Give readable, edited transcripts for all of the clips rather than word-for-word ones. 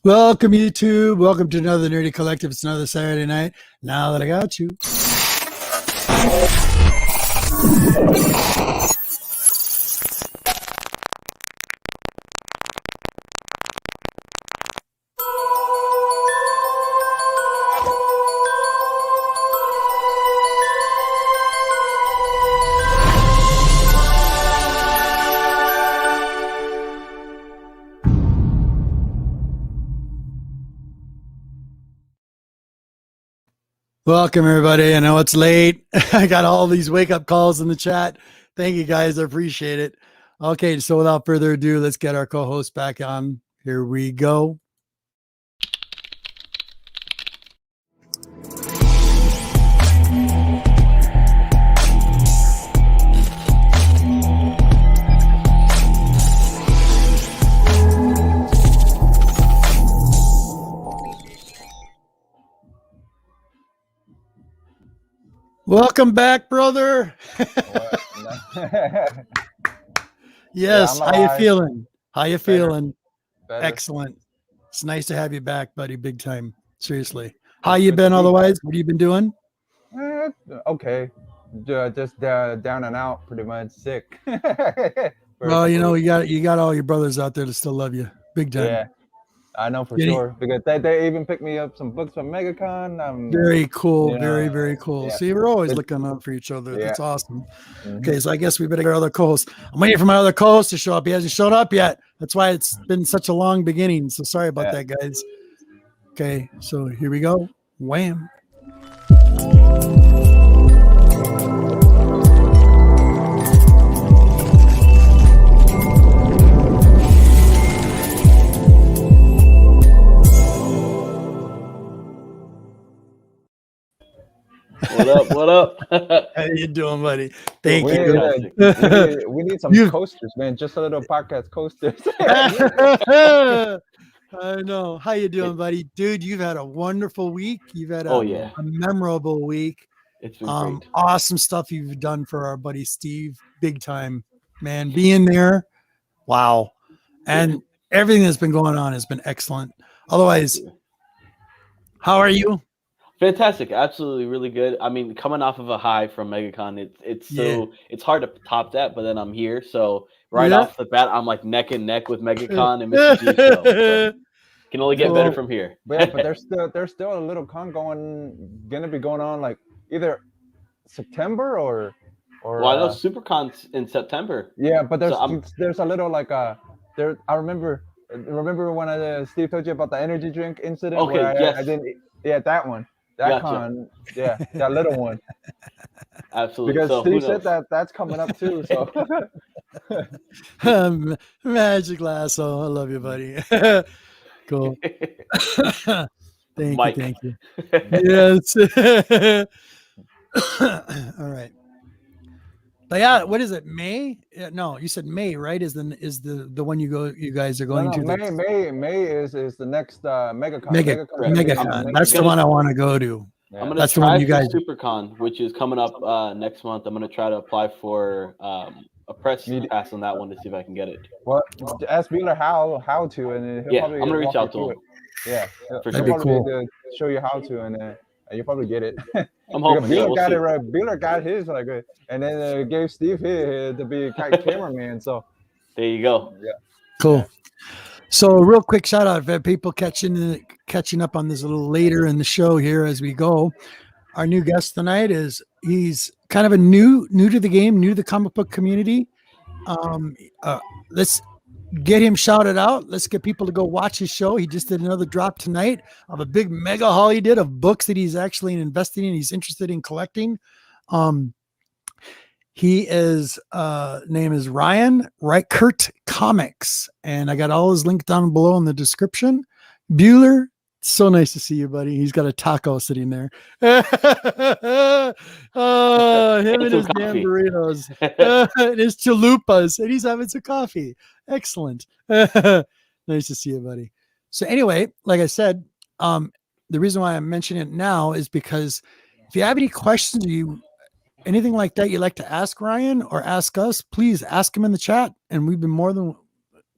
Welcome, YouTube. Welcome to another Nerdy Collective. It's another Saturday night. Now that I got you. Welcome, everybody. I know it's late. I got all these wake-up calls in the chat. Thank you, guys. I appreciate it. Okay, so without further ado, let's get our co-host back on. Here we go. Welcome back, brother. Yes, how you feeling? How you feeling? Better. Excellent. It's nice to have you back, buddy. Big time. Seriously. How you been otherwise? What have you been doing? Okay. Just down and out, pretty much sick. Well, you know, you got all your brothers out there that still love you. Big time. Yeah, I know for sure. Because they even picked me up some books from MegaCon. Very cool. You know, very cool. yeah. See, we're always looking out for each other. Yeah. That's awesome. Mm-hmm. Okay, so I guess we better get our other co-host. I'm waiting for my other co-host to show up. He hasn't shown up yet. That's why it's been such a long beginning. So sorry about that, guys. Okay, so here we go. Wham. What up? How you doing, buddy? Thank we you. We need some coasters, man. Just a little podcast coasters. I know. How you doing, buddy? Dude, you've had a wonderful week. You've had a memorable week. It's been great. Awesome stuff you've done for our buddy Steve. Big time, man. Being there. Wow. And everything that's been going on has been excellent. Otherwise, how are you? Fantastic. Absolutely really good. I mean, coming off of a high from MegaCon, it's hard to top that, but then I'm here. So off the bat, I'm like neck and neck with MegaCon and Mr. G Show. So can only get better from here. But there's still a little con gonna be going on like either September or well, I know SuperCon's in September. Yeah, but there's a little like there. I remember when Steve told you about the energy drink incident. Okay, I didn't. Yeah, that one. That con, that little one. Absolutely. Because so Steve said that's coming up too. So Magic Lasso. I love you, buddy. Cool. Thank you. Yes. All right. But yeah, what is it? May? No, you said May, right? Is the one you guys are going to? May is the next MegaCon. MegaCon. That's the one I want to go to. Yeah. I'm gonna try for SuperCon, which is coming up next month. I'm gonna try to apply for a press pass on that one to see if I can get it. Well, ask Bueller how to, and he'll probably I'm gonna reach out to him. Yeah, that'd be cool. To show you how to, and you'll probably get it. I'm hoping. Bueller got it right. Bueller got his and then gave Steve his to be cameraman. So there you go. Yeah, cool. So real quick shout out for people catching up on this a little later in the show here as we go. Our new guest tonight he's kind of a new to the game, new to the comic book community. Let's get him shouted out. Let's get people to go watch his show. He just did another drop tonight of a big mega haul he did of books that he's actually investing in. He's interested in collecting. He is name is Reichert Comics, and I got all his links down below in the description. Bueller, so nice to see you, buddy. He's got a taco sitting there. Him and his damn burritos, and his chalupas, and he's having some coffee. Excellent. Nice to see you, buddy. So anyway, like I said, the reason why I'm mentioning it now is because if you have any questions or anything like that you'd like to ask Ryan or ask us, please ask him in the chat, and we've been more than,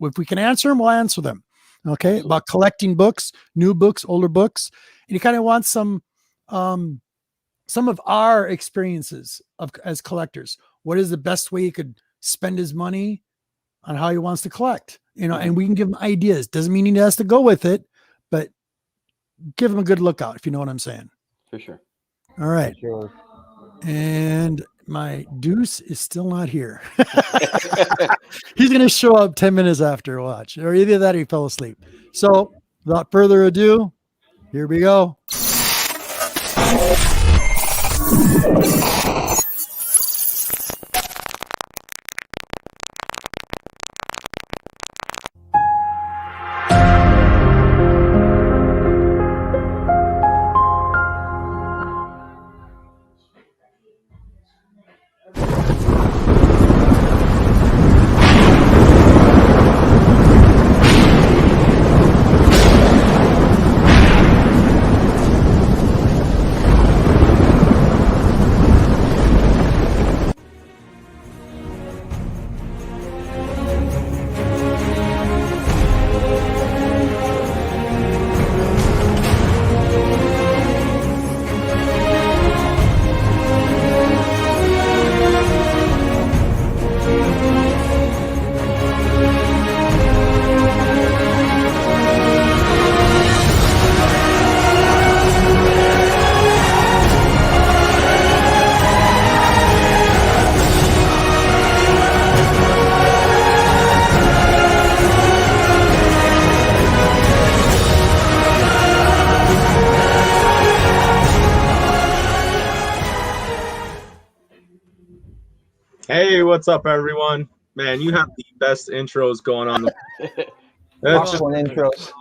if we can answer them, we'll answer them. Okay, about collecting books, new books, older books, and he kind of wants some of our experiences as collectors. What is the best way he could spend his money on how he wants to collect? And we can give him ideas. Doesn't mean he has to go with it, but give him a good lookout, if you know what I'm saying. For sure. All right. Sure. And my Deuce is still not here. He's going to show up 10 minutes after watch, or either that or he fell asleep. So without further ado, here we go. Hey, what's up, everyone? Man, you have the best intros going on. That's just intros.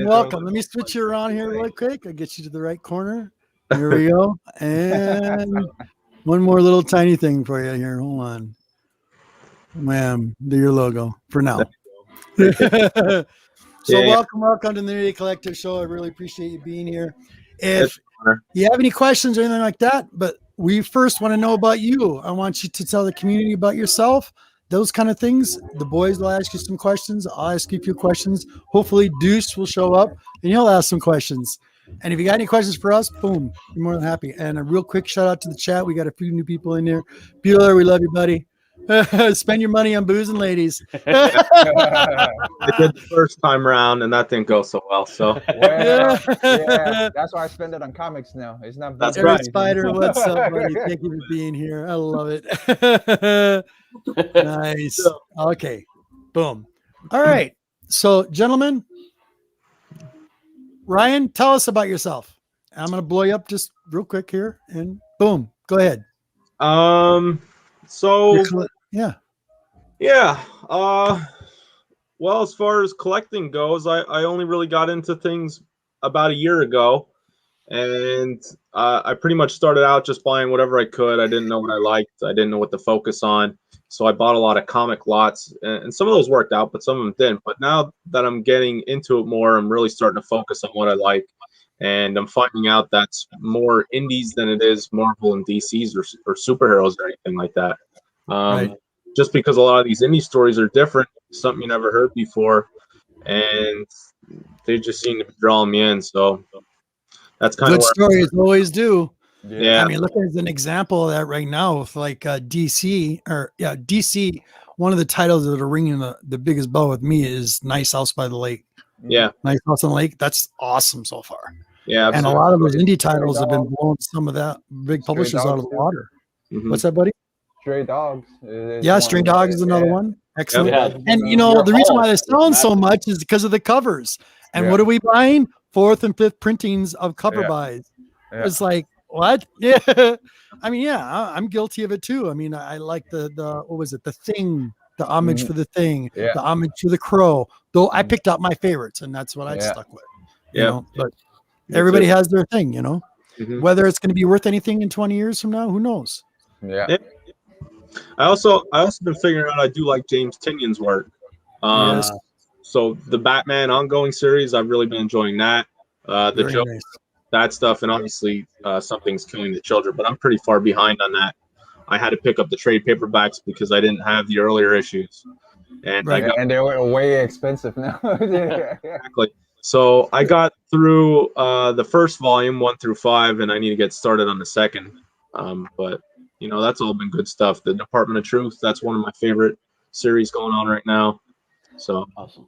Welcome. Let me switch you around here really quick. I'll get you to the right corner. Here we go. And one more little tiny thing for you here. Hold on. Ma'am, do your logo for now. Welcome to the Nitty Collector Show. I really appreciate you being here. If you have any questions or anything like that, but we first want to know about you. I want you to tell the community about yourself, those kind of things. The boys will ask you some questions. I'll ask you a few questions. Hopefully Deuce will show up and he'll ask some questions. And if you got any questions for us, boom, we're more than happy. And a real quick shout out to the chat. We got a few new people in there. Bueller, we love you, buddy. Spend your money on booze and ladies. I did the first time around, and that didn't go so well. So yeah, that's why I spend it on comics now. It's not. That's Eric right. Spider, what's up, buddy? Thank you for being here. I love it. Nice. Okay. Boom. All right. So, gentlemen, Ryan, tell us about yourself. I'm going to blow you up just real quick here, and boom, go ahead. So yeah. Well, as far as collecting goes, I only really got into things about a year ago, and I pretty much started out just buying whatever I could. I didn't know what I liked. I didn't know what to focus on, so I bought a lot of comic lots, and some of those worked out, but some of them didn't. But now that I'm getting into it more, I'm really starting to focus on what I like. And I'm finding out that's more indies than it is Marvel and DCs or superheroes or anything like that. Right. Just because a lot of these indie stories are different, something you never heard before, and they just seem to be drawing me in. So that's kind of good stories always do. Yeah. I mean, look at an example of that right now with like DC. One of the titles that are ringing the biggest bell with me is Nice House by the Lake. Yeah. Nice House on the Lake. That's awesome so far. Yeah. Absolutely. And a lot of those indie titles have been blowing some of that big publishers out of the water. Mm-hmm. What's that, buddy? Stray Dogs. Stray Dogs is another one. Excellent. Yeah. And the reason why they're selling so much is because of the covers. And what are we buying? 4th and 5th printings of cover buys. Yeah. It's like, what? Yeah. I mean, I'm guilty of it too. I mean, I like the what was it? The Thing, the homage for the Thing, the homage to the Crow. Though I picked out my favorites, and that's what I stuck with. But everybody has their thing, Mm-hmm. Whether it's going to be worth anything in 20 years from now, who knows? Yeah. I also been figuring out I do like James Tynion's work. So the Batman ongoing series, I've really been enjoying that. The Joker, nice. That stuff, and obviously Something's Killing the Children, but I'm pretty far behind on that. I had to pick up the trade paperbacks because I didn't have the earlier issues. and Right. And they were way expensive now. exactly. So I got through the first volume 1 through 5, and I need to get started on the second. But that's all been good stuff. The Department of Truth, that's one of my favorite series going on right now. So Awesome.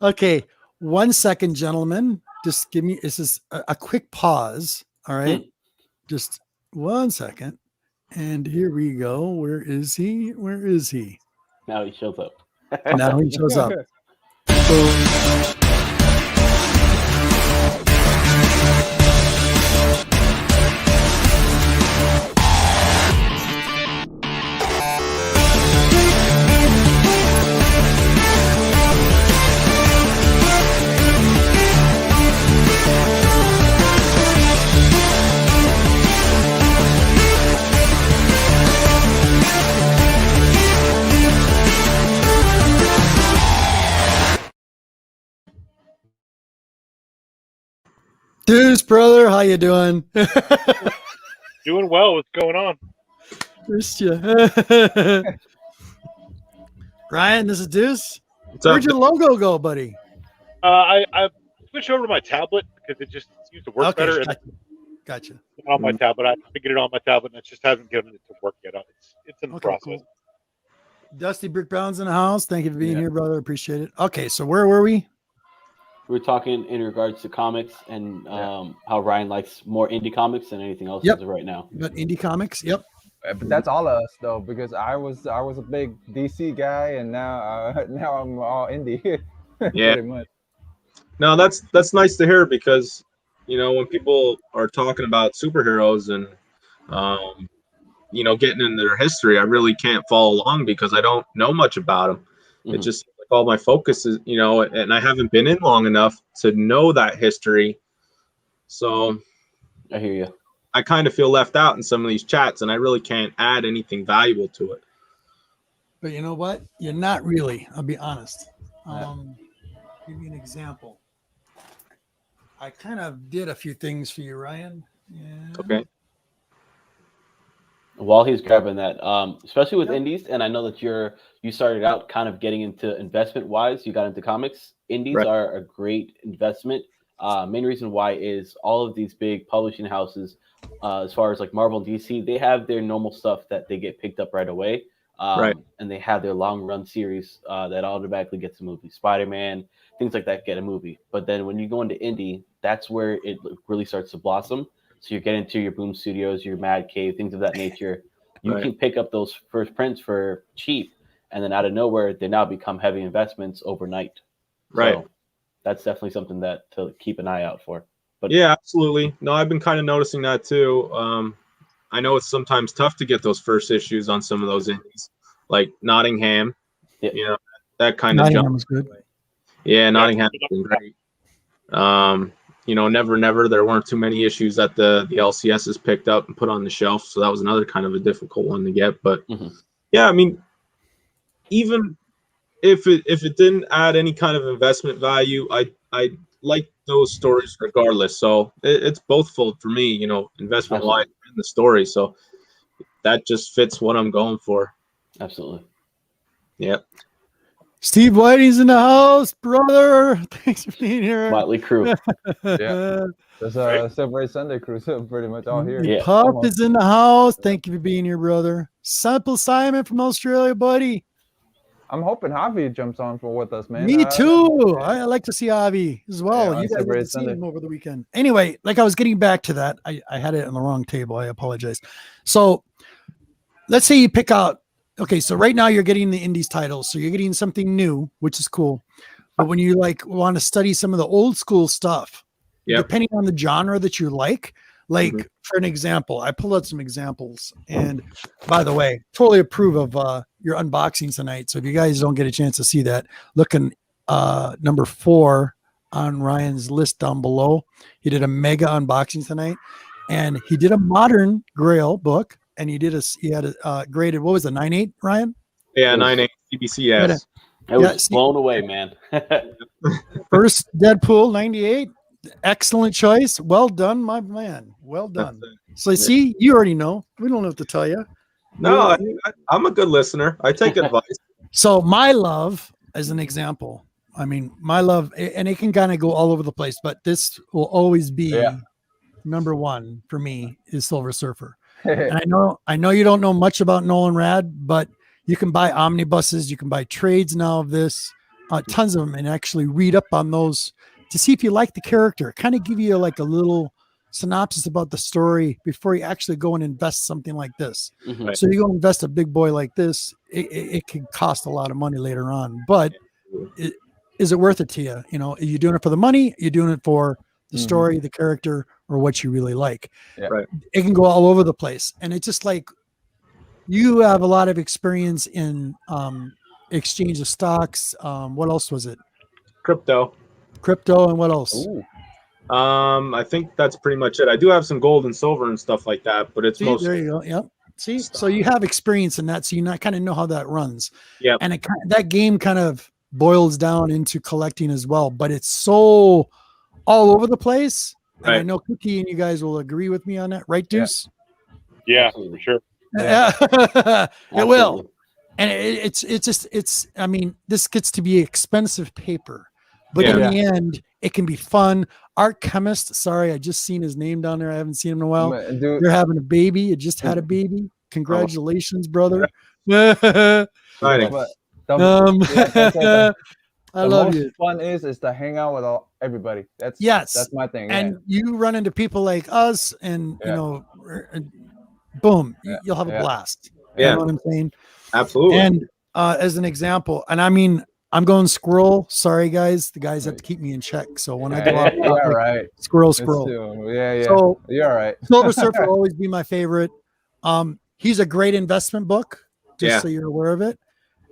Okay, 1 second, gentlemen. Just give me this is a quick pause. All right, just 1 second, and here we go. Where is he? Where is he? Now he shows up. Now he shows up. Boom. Deuce, brother, how you doing? Doing well. What's going on? Missed you. Ryan, this is Deuce. what's up? Where'd your logo go, buddy? I switched over to my tablet because it just seems to work better. And Gotcha. on my tablet, I figured it on my tablet, and it just hasn't given it to work yet. It's in the process. Cool. Dusty Brick Brown's in the house. Thank you for being here, brother. Appreciate it. Okay, so where were we? We were talking in regards to comics and how Ryan likes more indie comics than anything else as of right now. You got indie comics. Yep. But that's all of us though, because I was a big DC guy, and now I'm all indie. Yeah. Pretty much. No, that's nice to hear, because when people are talking about superheroes and getting into their history, I really can't follow along because I don't know much about them. It just like all my focus is, and I haven't been in long enough to know that history. So I hear you. I kind of feel left out in some of these chats, and I really can't add anything valuable to it. But you know what? You're not really. I'll be honest. Give you an example. I kind of did a few things for you, Ryan. Yeah. Okay. While he's grabbing that, especially with indies, and I know that you started out kind of getting into investment wise. You got into comics. Indies are a great investment. Main reason why is all of these big publishing houses, as far as like Marvel and DC, they have their normal stuff that they get picked up right away. And they have their long run series that automatically gets a movie. Spider-Man, things like that get a movie. But then when you go into indie, that's where it really starts to blossom. So you're getting to your Boom Studios, your Mad Cave, things of that nature. You can pick up those first prints for cheap, and then out of nowhere, they now become heavy investments overnight. Right. So that's definitely something that to keep an eye out for. But yeah, absolutely. No, I've been kind of noticing that too. I know it's sometimes tough to get those first issues on some of those indies, like Nottingham. Yeah. That kind of Nottingham jump. was good. Yeah, Nottingham's been great. Never Never, there weren't too many issues that the LCS has picked up and put on the shelf, so that was another kind of a difficult one to get. But yeah, I mean, even if it didn't add any kind of investment value, I like those stories regardless. So it's both fold for me, investment wise in the story. So that just fits what I'm going for. Absolutely. Yep. Steve Whitey's in the house, brother. Thanks for being here. Motley Crew. Yeah. There's Silver Sunday crew, so pretty much all here. Yeah. Puff Almost. is in the house. Thank you for being here, brother. Simple Simon from Australia, buddy. I'm hoping Javi jumps on with us, man. Me too. I like to see Avi as well. Yeah, You guys Silver didn't see Sunday. him over the weekend. Anyway, like I was getting back to that. I had it on the wrong table. I apologize. So let's say you pick out. Okay, so right now you're getting the indies titles, so you're getting something new, which is cool. But when you want to study some of the old school stuff, depending on the genre that you like for an example, I pulled out some examples. And by the way, totally approve of your unboxings tonight. So if you guys don't get a chance to see that, look in number 4 on Ryan's list down below. He did a mega unboxing tonight, and he did a modern Grail book. And he had a graded, what was it, 9.8, Ryan? Yeah, 9.8 CBCS. I was blown away, man. First Deadpool, 98. Excellent choice. Well done, my man. Well done. So see, you already know. We don't have to tell you. No, I'm a good listener. I take advice. So my love, as an example, I mean, my love, and it can kind of go all over the place, but this will always be number one for me is Silver Surfer. And I know you don't know much about Nolan Rad, but you can buy omnibuses, you can buy trades now of this, tons of them, and actually read up on those to see if you like the character. Kind of give you like a little synopsis about the story before you actually go and invest something like this. Mhm. So you go invest a big boy like this, it can cost a lot of money later on, but is it worth it to you? You know, are you doing it for the money? Are you doing it for the story, the character, or what you really like? Yeah. Right. It can go all over the place. And it's just like, you have a lot of experience in exchange of stocks. What else was it? Crypto. And what else? Ooh. I think that's pretty much it. I do have some gold and silver and stuff like that, but it's See, mostly there you go. Yep. See, Stop. so you have experience in that, so you kind of know how that runs. Yep. And that game kind of boils down into collecting as well, but it's so all over the place. And I Right. know Cookie and you guys will agree with me on that, right, Deuce? Yeah, Absolutely. for sure. Yeah. It will. Absolutely. And it's I mean, this gets to be expensive paper, but Yeah. in the end, it can be fun. Art Chemist, sorry, I just seen his name down there. I haven't seen him in a while. Dude, You're having a baby. You just had a baby. Congratulations, brother. exciting. but the I love most you. fun is to hang out with everybody. That's my thing. And you run into people like us, and you Yeah. know, boom, Yeah. you'll have a Yeah. blast. Yeah. You know what I'm saying? Absolutely. And as an example, and I mean, I'm going squirrel. Sorry, guys. The guys have to keep me in check. So when I go out, you're all right. squirrel. Yeah. So You're all right. Silver Surfer will always be my favorite. He's a great investment book, just so you're aware of it.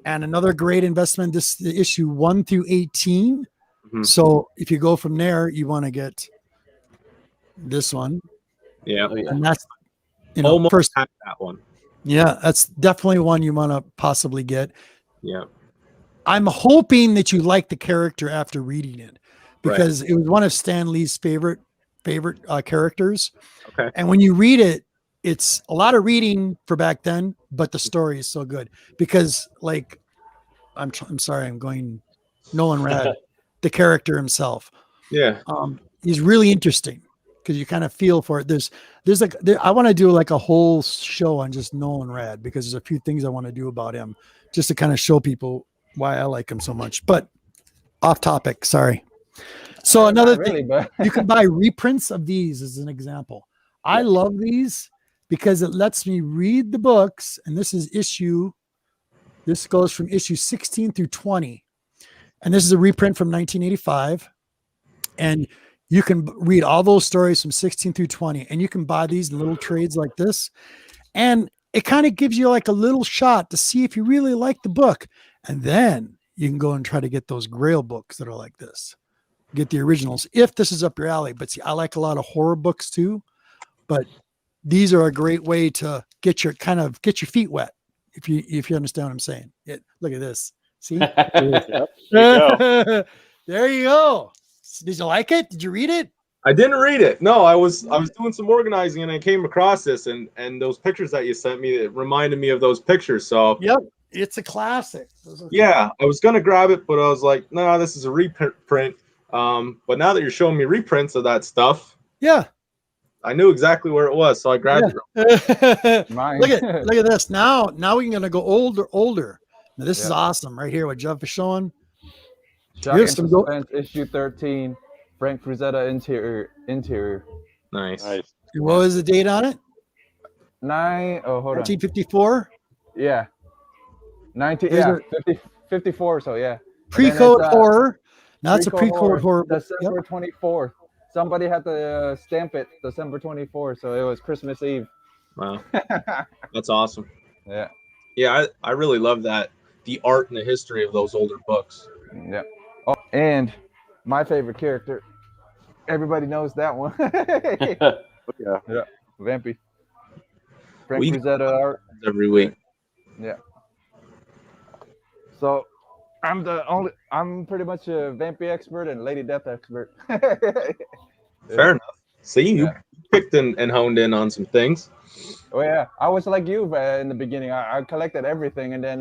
And another great investment, this is issue 1 through 18. Mhm. So if you go from there, you want to get this one. Yeah. Oh, yeah. And that's, you know, Almost first. had that one. Yeah, that's definitely one you want to possibly get. Yeah. I'm hoping that you like the character after reading it, because it was one of Stan Lee's favorite characters. Okay. And when you read it, it's a lot of reading for back then, but the story is so good because, like, I'm sorry, I'm going Nolan Rad, the character himself. Yeah. He's really interesting because you kind of feel for it. I want to do like a whole show on just Nolan Rad because there's a few things I want to do about him just to kind of show people why I like him so much. But off topic, sorry. So another thing, you can buy reprints of these as an example. I love these because it lets me read the books, and this goes from issue 16 through 20. And this is a reprint from 1985. And you can read all those stories from 16 through 20, and you can buy these little trades like this. And it kind of gives you like a little shot to see if you really like the book. And then you can go and try to get those Grail books that are like this. Get the originals if this is up your alley. But see, I like a lot of horror books too. But these are a great way to get your feet wet. If you understand what I'm saying. Look at this. See? Yep, there you go. There you go. Did you like it? Did you read it? I didn't read it. No, I was doing some organizing and I came across this and those pictures that you sent me, it reminded me of those pictures. So Yep. It's a classic. yeah, I was gonna grab it, but I was like, no, this is a reprint. But now that you're showing me reprints of that stuff, Yeah. I knew exactly where it was, so I grabbed it. Mine. Look at this. Now we're gonna go older. Now this is awesome right here. What Jeff is showing. Shock and Suspense, issue 13. Frank Frazetta interior. Nice. What was the date on it? 1954. Yeah. 54. So yeah. Pre-code horror. Now it's a pre-code horror. December 24th. Somebody had to stamp it December 24th, so it was Christmas Eve. Wow. That's awesome. Yeah. Yeah, I really love that. The art and the history of those older books. Yeah. Oh, and my favorite character. Everybody knows that one. Yeah. Vampy. Frank Frazetta art. Every week. Yeah. So I'm pretty much a Vampy expert and Lady Death expert. Fair enough. See, you picked and honed in on some things. Oh yeah, I was like you in the beginning. I collected everything, and then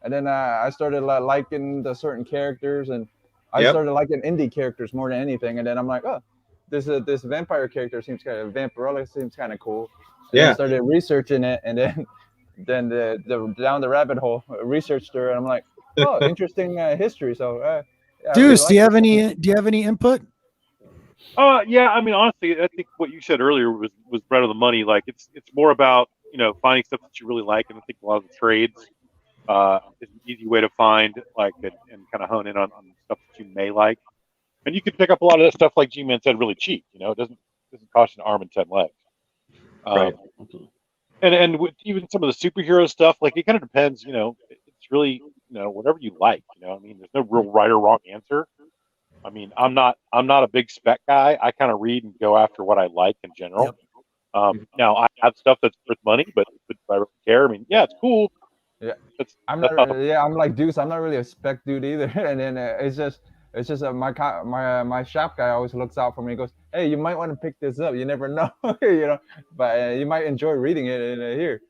and then I started liking the certain characters, and I started liking indie characters more than anything. And then I'm like, oh, this vampire character seems kind of Vampirella seems kind of cool. And I started researching it, and then the down the rabbit hole researched her, and I'm like, oh, interesting history. So, yeah, Deuce, do you have any input? Yeah, I mean, honestly, I think what you said earlier was right on the money. Like, it's more about, finding stuff that you really like, and I think a lot of the trades is an easy way to find, like, and kind of hone in on stuff that you may like. And you can pick up a lot of that stuff, like G-Man said, really cheap. It doesn't cost you an arm and 10 legs. Right. And with even some of the superhero stuff, like, it kind of depends. It's really whatever you like. I mean, there's no real right or wrong answer. I mean, I'm not a big spec guy. I kind of read and go after what I like in general. Yep. Now I have stuff that's worth money, but I don't care. I mean, yeah, it's cool. Yeah, I'm like Deuce. I'm not really a spec dude either. And then it's just my shop guy always looks out for me. He goes, "Hey, you might want to pick this up. You never know, but you might enjoy reading it in here."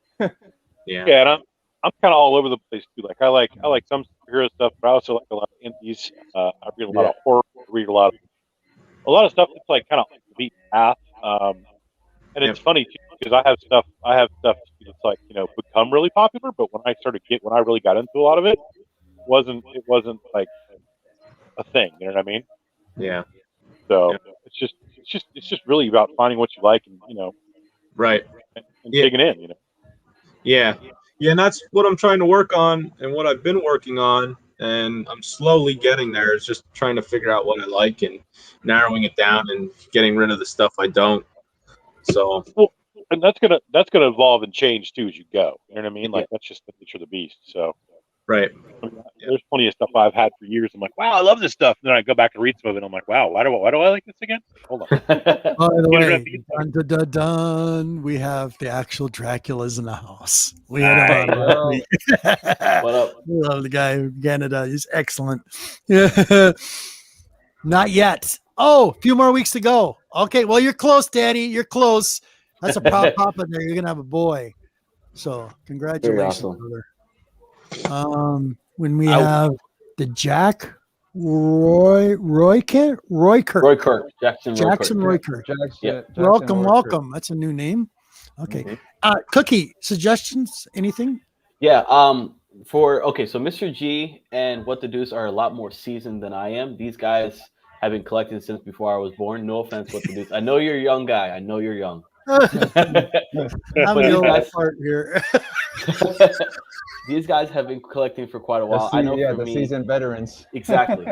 Yeah, and I'm kind of all over the place too. Like I like some superhero stuff, but I also like a lot of indies. I read a lot of horror. I read a lot of stuff that's like kind of the beat path. And it's funny too, because I have stuff that's like become really popular. But when I really got into a lot of it, it wasn't like a thing. You know what I mean? Yeah. So it's just really about finding what you like and right and digging in. Yeah, and that's what I'm trying to work on, and what I've been working on, and I'm slowly getting there. It's just trying to figure out what I like and narrowing it down and getting rid of the stuff I don't. So, and that's gonna evolve and change too as you go. You know what I mean? Like that's just the nature of the beast. So, right. I mean, there's plenty of stuff I've had for years. I'm like, wow, I love this stuff. And then I go back and read some of it. And I'm like, wow, why do I like this again? Hold on. By the way, dun, dun, dun, dun, we have the actual Draculas in the house. We had what up? We love the guy from Canada. He's excellent. Yeah. Not yet. Oh, a few more weeks to go. Okay, well, you're close, Daddy. You're close. That's a proud papa there. You're gonna have a boy. So congratulations, brother. When we have the Jack Reichert. Jackson Reichert. Welcome. That's a new name. Okay. Cookie, suggestions? Anything? Yeah. So Mr. G and What the Deuce are a lot more seasoned than I am. These guys have been collecting since before I was born. No offense, What the Deuce. I know you're a young guy. I know you're young. I'm the old part here. These guys have been collecting for quite a while. I know the seasoned veterans. Exactly.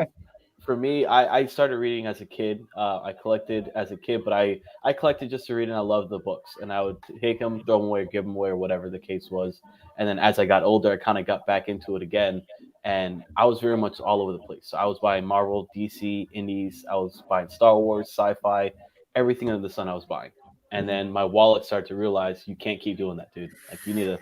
For me, I started reading as a kid. I collected as a kid, but I collected just to read, and I loved the books. And I would take them, throw them away, give them away, or whatever the case was. And then as I got older, I kind of got back into it again. And I was very much all over the place. So I was buying Marvel, DC, Indies. I was buying Star Wars, sci-fi, everything under the sun I was buying. And then my wallet started to realize you can't keep doing that, dude. Like you need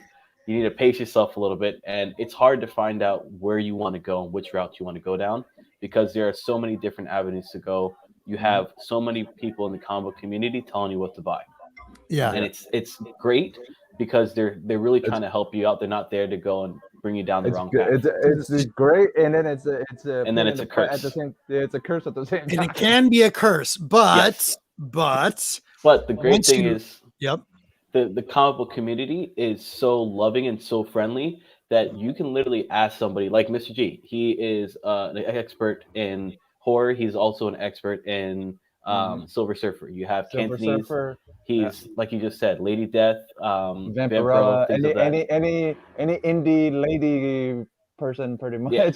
to pace yourself a little bit. And it's hard to find out where you want to go and which route you want to go down, because there are so many different avenues to go. You have so many people in the comic book community telling you what to buy. Yeah. And it's great because they're really trying to help you out. They're not there to go and bring you down the wrong path. It's great, and then it's a curse at the same. It's a curse at the same time. And it can be a curse, but the great thing is, yep, the comic book community is so loving and so friendly that you can literally ask somebody like Mr. G. He is an expert in horror. He's also an expert in Silver Surfer. You have Cantonese. He's like you just said, Lady Death, Vampirella, any indie lady person, pretty much. Yeah.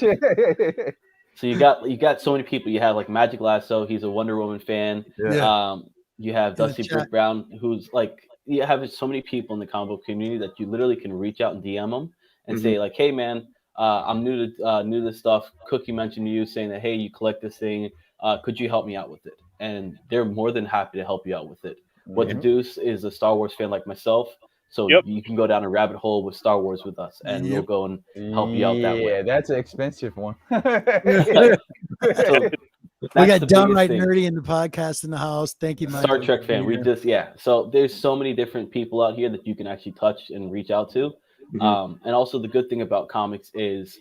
So you got so many people. You have like Magic Lasso. He's a Wonder Woman fan. Yeah. You have Dusty Brick Brown, who's like, you have so many people in the comic book community that you literally can reach out and DM them and say like, hey man, I'm new to this stuff. Cookie mentioned you saying that, hey, you collect this thing. Could you help me out with it? And they're more than happy to help you out with it. What the Deuce is a Star Wars fan like myself. So you can go down a rabbit hole with Star Wars with us, and we'll go and help you out that way. Yeah, that's an expensive one. We got downright nerdy in the podcast in the house. Thank you, Mike. Star Trek fan. So there's so many different people out here that you can actually touch and reach out to. And also the good thing about comics is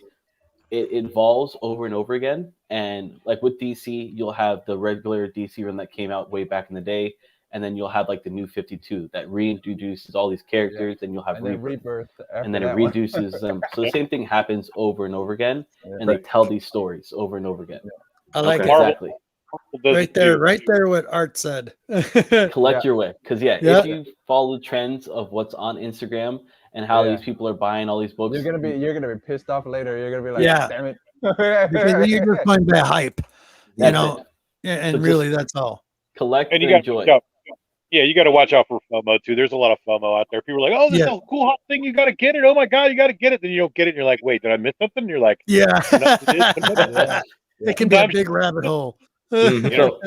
it evolves over and over again. And like with DC, you'll have the regular DC run that came out way back in the day, and then you'll have like the new 52 that reintroduces all these characters, and you'll have Rebirth, and then it reduces them. So the same thing happens over and over again, and they tell these stories over and over again. I like it. Exactly. Right there, what Art said. Collect your way, because if you follow the trends of what's on Instagram and how these people are buying all these books, you're gonna be pissed off later. You're gonna be like, damn it, because you're just going by hype, you know. And so really, that's all. Collect and enjoy. Yeah, you got to watch out for FOMO too. There's a lot of FOMO out there. People are like, "Oh, this is a cool hot thing. You got to get it. Oh my god, you got to get it." Then you don't get it, and you're like, "Wait, did I miss something?" And you're like, It can be a big rabbit hole. So,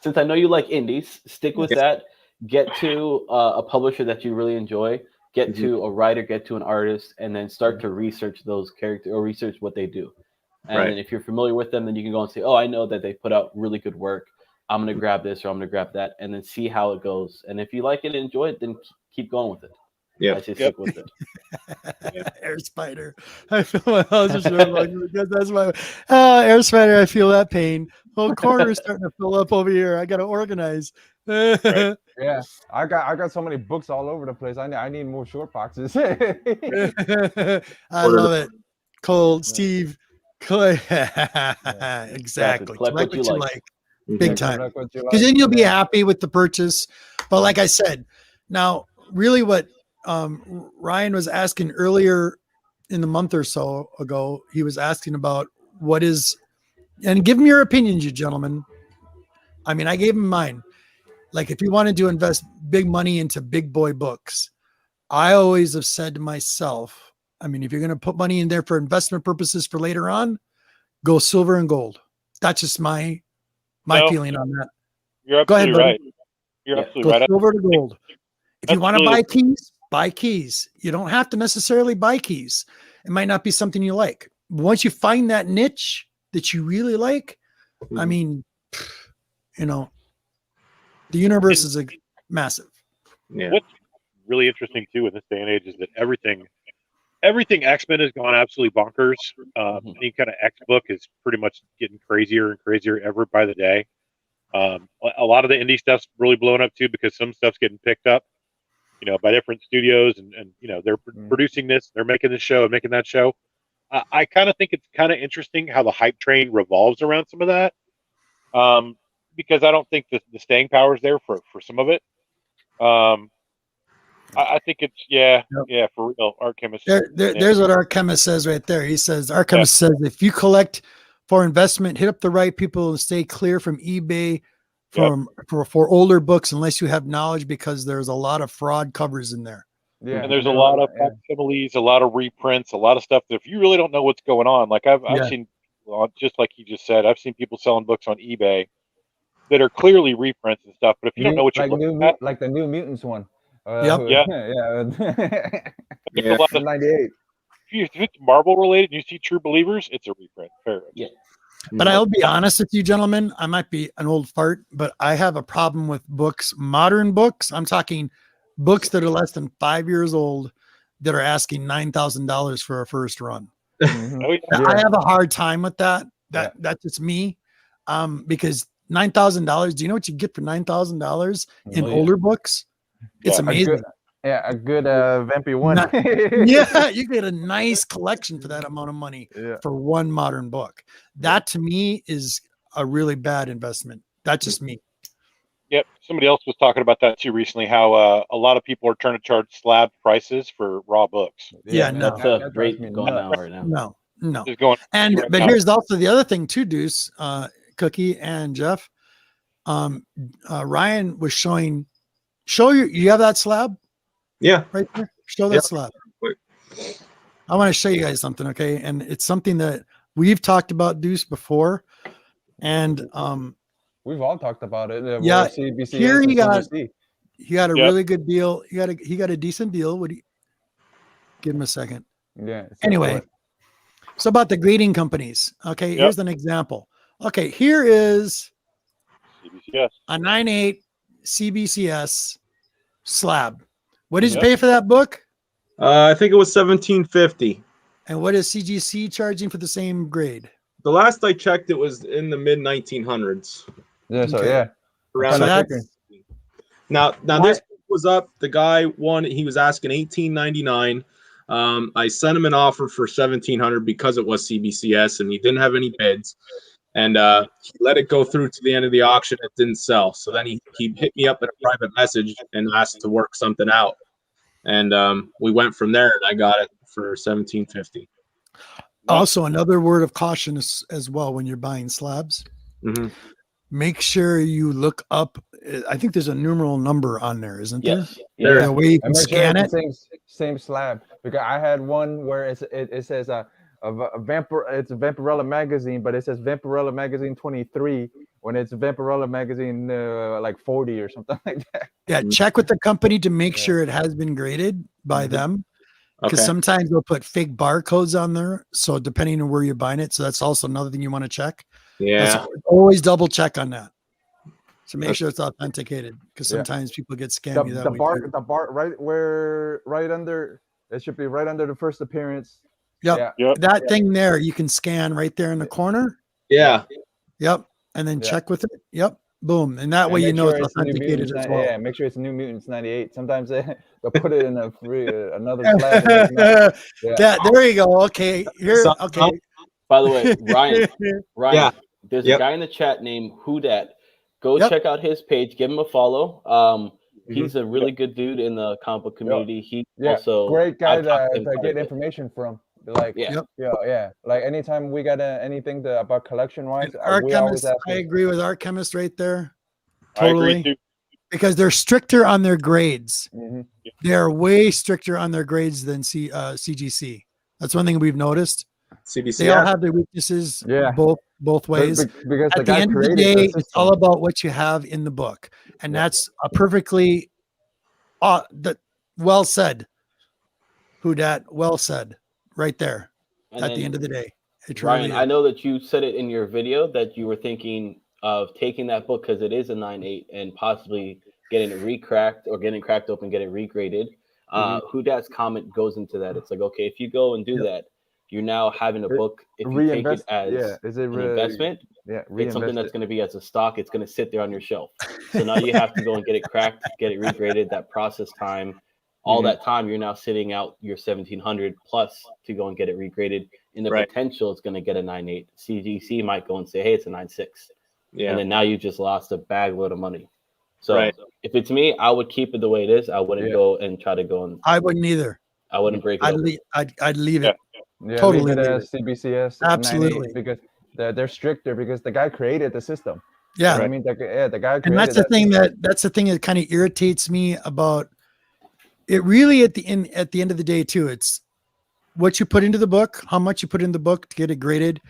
since I know you like indies, stick with that. Get to a publisher that you really enjoy. Get to a writer. Get to an artist, and then start to research those characters or research what they do. And then if you're familiar with them, then you can go and say, "Oh, I know that they put out really good work. I'm going to grab this or I'm going to grab that," and then see how it goes. And if you like it and enjoy it, then keep going with it. Yeah. I say stick with it. Air Spider. I feel my house is because that's my Air Spider. I feel that pain. Whole corner is starting to fill up over here. I got to organize. Yeah, I got so many books all over the place. I need more short boxes. I love it. Cole, Steve, Clay. Exactly. Collect what you like. Big time, because then you'll be happy with the purchase. But like I said, now really what Ryan was asking earlier in the month or so ago, he was asking about what is, and give him your opinions, you gentlemen. I mean, I gave him mine. Like if you wanted to invest big money into big boy books, I always have said to myself, I mean, if you're going to put money in there for investment purposes for later on, go silver and gold. That's just my feeling on that. You're absolutely right. You're absolutely right. Silver to gold. If you want to buy keys. You don't have to necessarily buy keys. It might not be something you like. Once you find that niche that you really like, I mean, you know, the universe is massive. Yeah. What's really interesting too in this day and age is that everything X-Men has gone absolutely bonkers. Any kind of X book is pretty much getting crazier and crazier by the day. A lot of the indie stuff's really blowing up too because some stuff's getting picked up, you know, by different studios and you know, they're producing this, they're making this show and making that show. I kind of think it's kind of interesting how the hype train revolves around some of that, because I don't think the staying power is there for some of it. I think it's for real. Art Chemist. There's what Art Chemist says right there. He says Art Chemist says if you collect for investment, hit up the right people and stay clear from eBay for older books unless you have knowledge, because there's a lot of fraud covers in there. Yeah, and there's a lot of facsimiles, a lot of reprints, a lot of stuff that if you really don't know what's going on, like I've seen, just like he just said, I've seen people selling books on eBay that are clearly reprints and stuff. But if you don't know what you're looking at, like the New Mutants one. Yeah. 98. If it's Marvel related, you see True Believers, it's a reprint. Yeah. But I'll be honest with you, gentlemen. I might be an old fart, but I have a problem with books, modern books. I'm talking books that are less than 5 years old that are asking $9,000 for a first run. I have a hard time with that. That's just me. Because $9,000. Do you know what you get for $9,000 in older books? It's amazing. A good Vampy one. You get a nice collection for that amount of money for one modern book. That to me is a really bad investment. That's just me. Yep. Somebody else was talking about that too recently, how a lot of people are trying to charge slab prices for raw books. That's a rate going on right now. No. But here's also the other thing too, Deuce, Cookie and Jeff. Ryan was showing. You have that slab? Yeah. Right there. Show that slab. I want to show you guys something, okay? And it's something that we've talked about, Deuce, before. And we've all talked about it. CBC here he got a really good deal. He got a decent deal. Would you give him a second? Yeah. Anyway, so about the grading companies. Okay, here's an example. Okay, here is CBCS. A 9.8 CBCS slab. What did you pay for that book? I think it was 1750. And what is CGC charging for the same grade? The last I checked, it was in the mid 1900s. Yeah, so Okay. yeah. Around So that. that's Now Why- this was up. The guy won. He was asking 1899. I sent him an offer for 1700 because it was CBCS and he didn't have any bids. And he let it go through to the end of the auction. It didn't sell. So then he hit me up in a private message and asked to work something out. And we went from there, and I got it for 1750. also another word of caution as well when you're buying slabs. Mm-hmm. Make sure you look up. I think there's a numeral number on there, isn't Yes. there? Yeah. The way you can And make sure scan it. it's the same slab, because I had one where it says a Vampirella magazine, but it says Vampirella magazine 23 when it's Vampirella magazine like 40 or something like that. Yeah, check with the company to make sure it has been graded by them, because sometimes they'll put fake barcodes on there. So depending on where you're buying it, so that's also another thing you want to check. Yeah. Always double check on that. So make sure it's authenticated, because sometimes people get scammed. The bar right under, it should be right under the first appearance. Yep. That thing there, you can scan right there in the corner. Yeah. Yep. And then check with it. Yep. Boom. And that way you know it's authenticated as well. Yeah, make sure it's New Mutants 98. Sometimes they'll put it in another slab. There you go. Okay. Here. Okay. By the way, Ryan, Yeah. There's a guy in the chat named Who Dat. Go check out his page. Give him a follow. He's a really good dude in the comic book community. He also great guy to get information from. Like yeah. Like anytime we got anything about collection wise, we always ask. I agree with our chemist right there. Totally. I agree too. Because they're stricter on their grades. Mm-hmm. They are way stricter on their grades than CGC. That's one thing we've noticed. CBC. They all have their weaknesses. Both ways. Because at the end of the day, it's all about what you have in the book, and that's a perfectly well said. Who Dat? Well said. Right there. And at the end of the day, Ryan, I know that you said it in your video that you were thinking of taking that book because it is a 9.8 and possibly getting it recracked or getting cracked open, get it regraded. Who Dat's comment goes into that. It's like, okay, if you go and do that, you're now having a book. If you take it as an investment, it's something that's going to be as a stock. It's going to sit there on your shelf. So now you have to go and get it cracked, get it regraded. That process time, all that time, you're now sitting out your 1,700 plus to go and get it regraded. In the potential, it's going to get a 9.8. CGC might go and say, hey, it's a 9.6. Yeah. And then now you just lost a bag load of money. So if it's me, I would keep it the way it is. I wouldn't go and try to go and. I wouldn't either. I wouldn't break it. I'd leave it. Yeah, totally leave it as CBCS. Absolutely. Because they're stricter because the guy created the system. Yeah. You know I mean, the guy created and that's the thing that's the thing that kind of irritates me about it. Really, at the end of the day, too, it's what you put into the book, how much you put in the book to get it graded.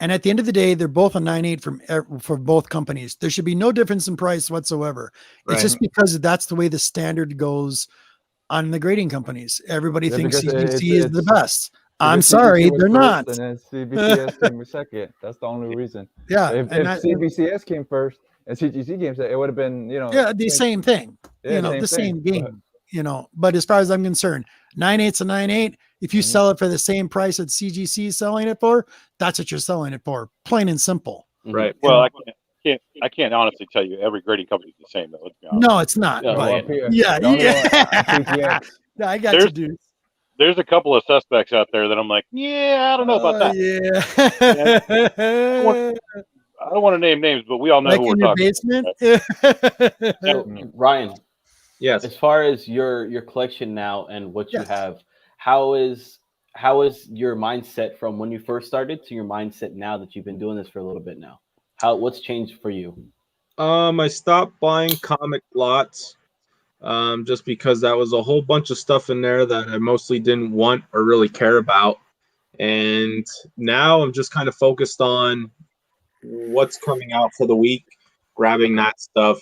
And at the end of the day, they're both a 9.8 for both companies. There should be no difference in price whatsoever. It's just because that's the way the standard goes on the grading companies. Everybody thinks CGC is the best. I'm sorry, they're not. And then CBCS came second. That's the only reason. Yeah. If CBCS came first and CGC came second, it would have been, the same thing. The same game. But as far as I'm concerned, 9.8's a 9.8. If you sell it for the same price that CGC is selling it for, that's what you're selling it for. Plain and simple. Right. Well, I can't honestly tell you every grading company is the same. Though. Let's be honest. No, it's not. No, but no, I got you, dude. There's a couple of suspects out there that I'm like, I don't know about that. I don't want to name names, but we all know who we're talking about. So, Ryan, yes. As far as your collection now and what you have, how is your mindset from when you first started to your mindset now that you've been doing this for a little bit now? What's changed for you? I stopped buying comic lots. Just because that was a whole bunch of stuff in there that I mostly didn't want or really care about. And now I'm just kind of focused on what's coming out for the week, grabbing that stuff.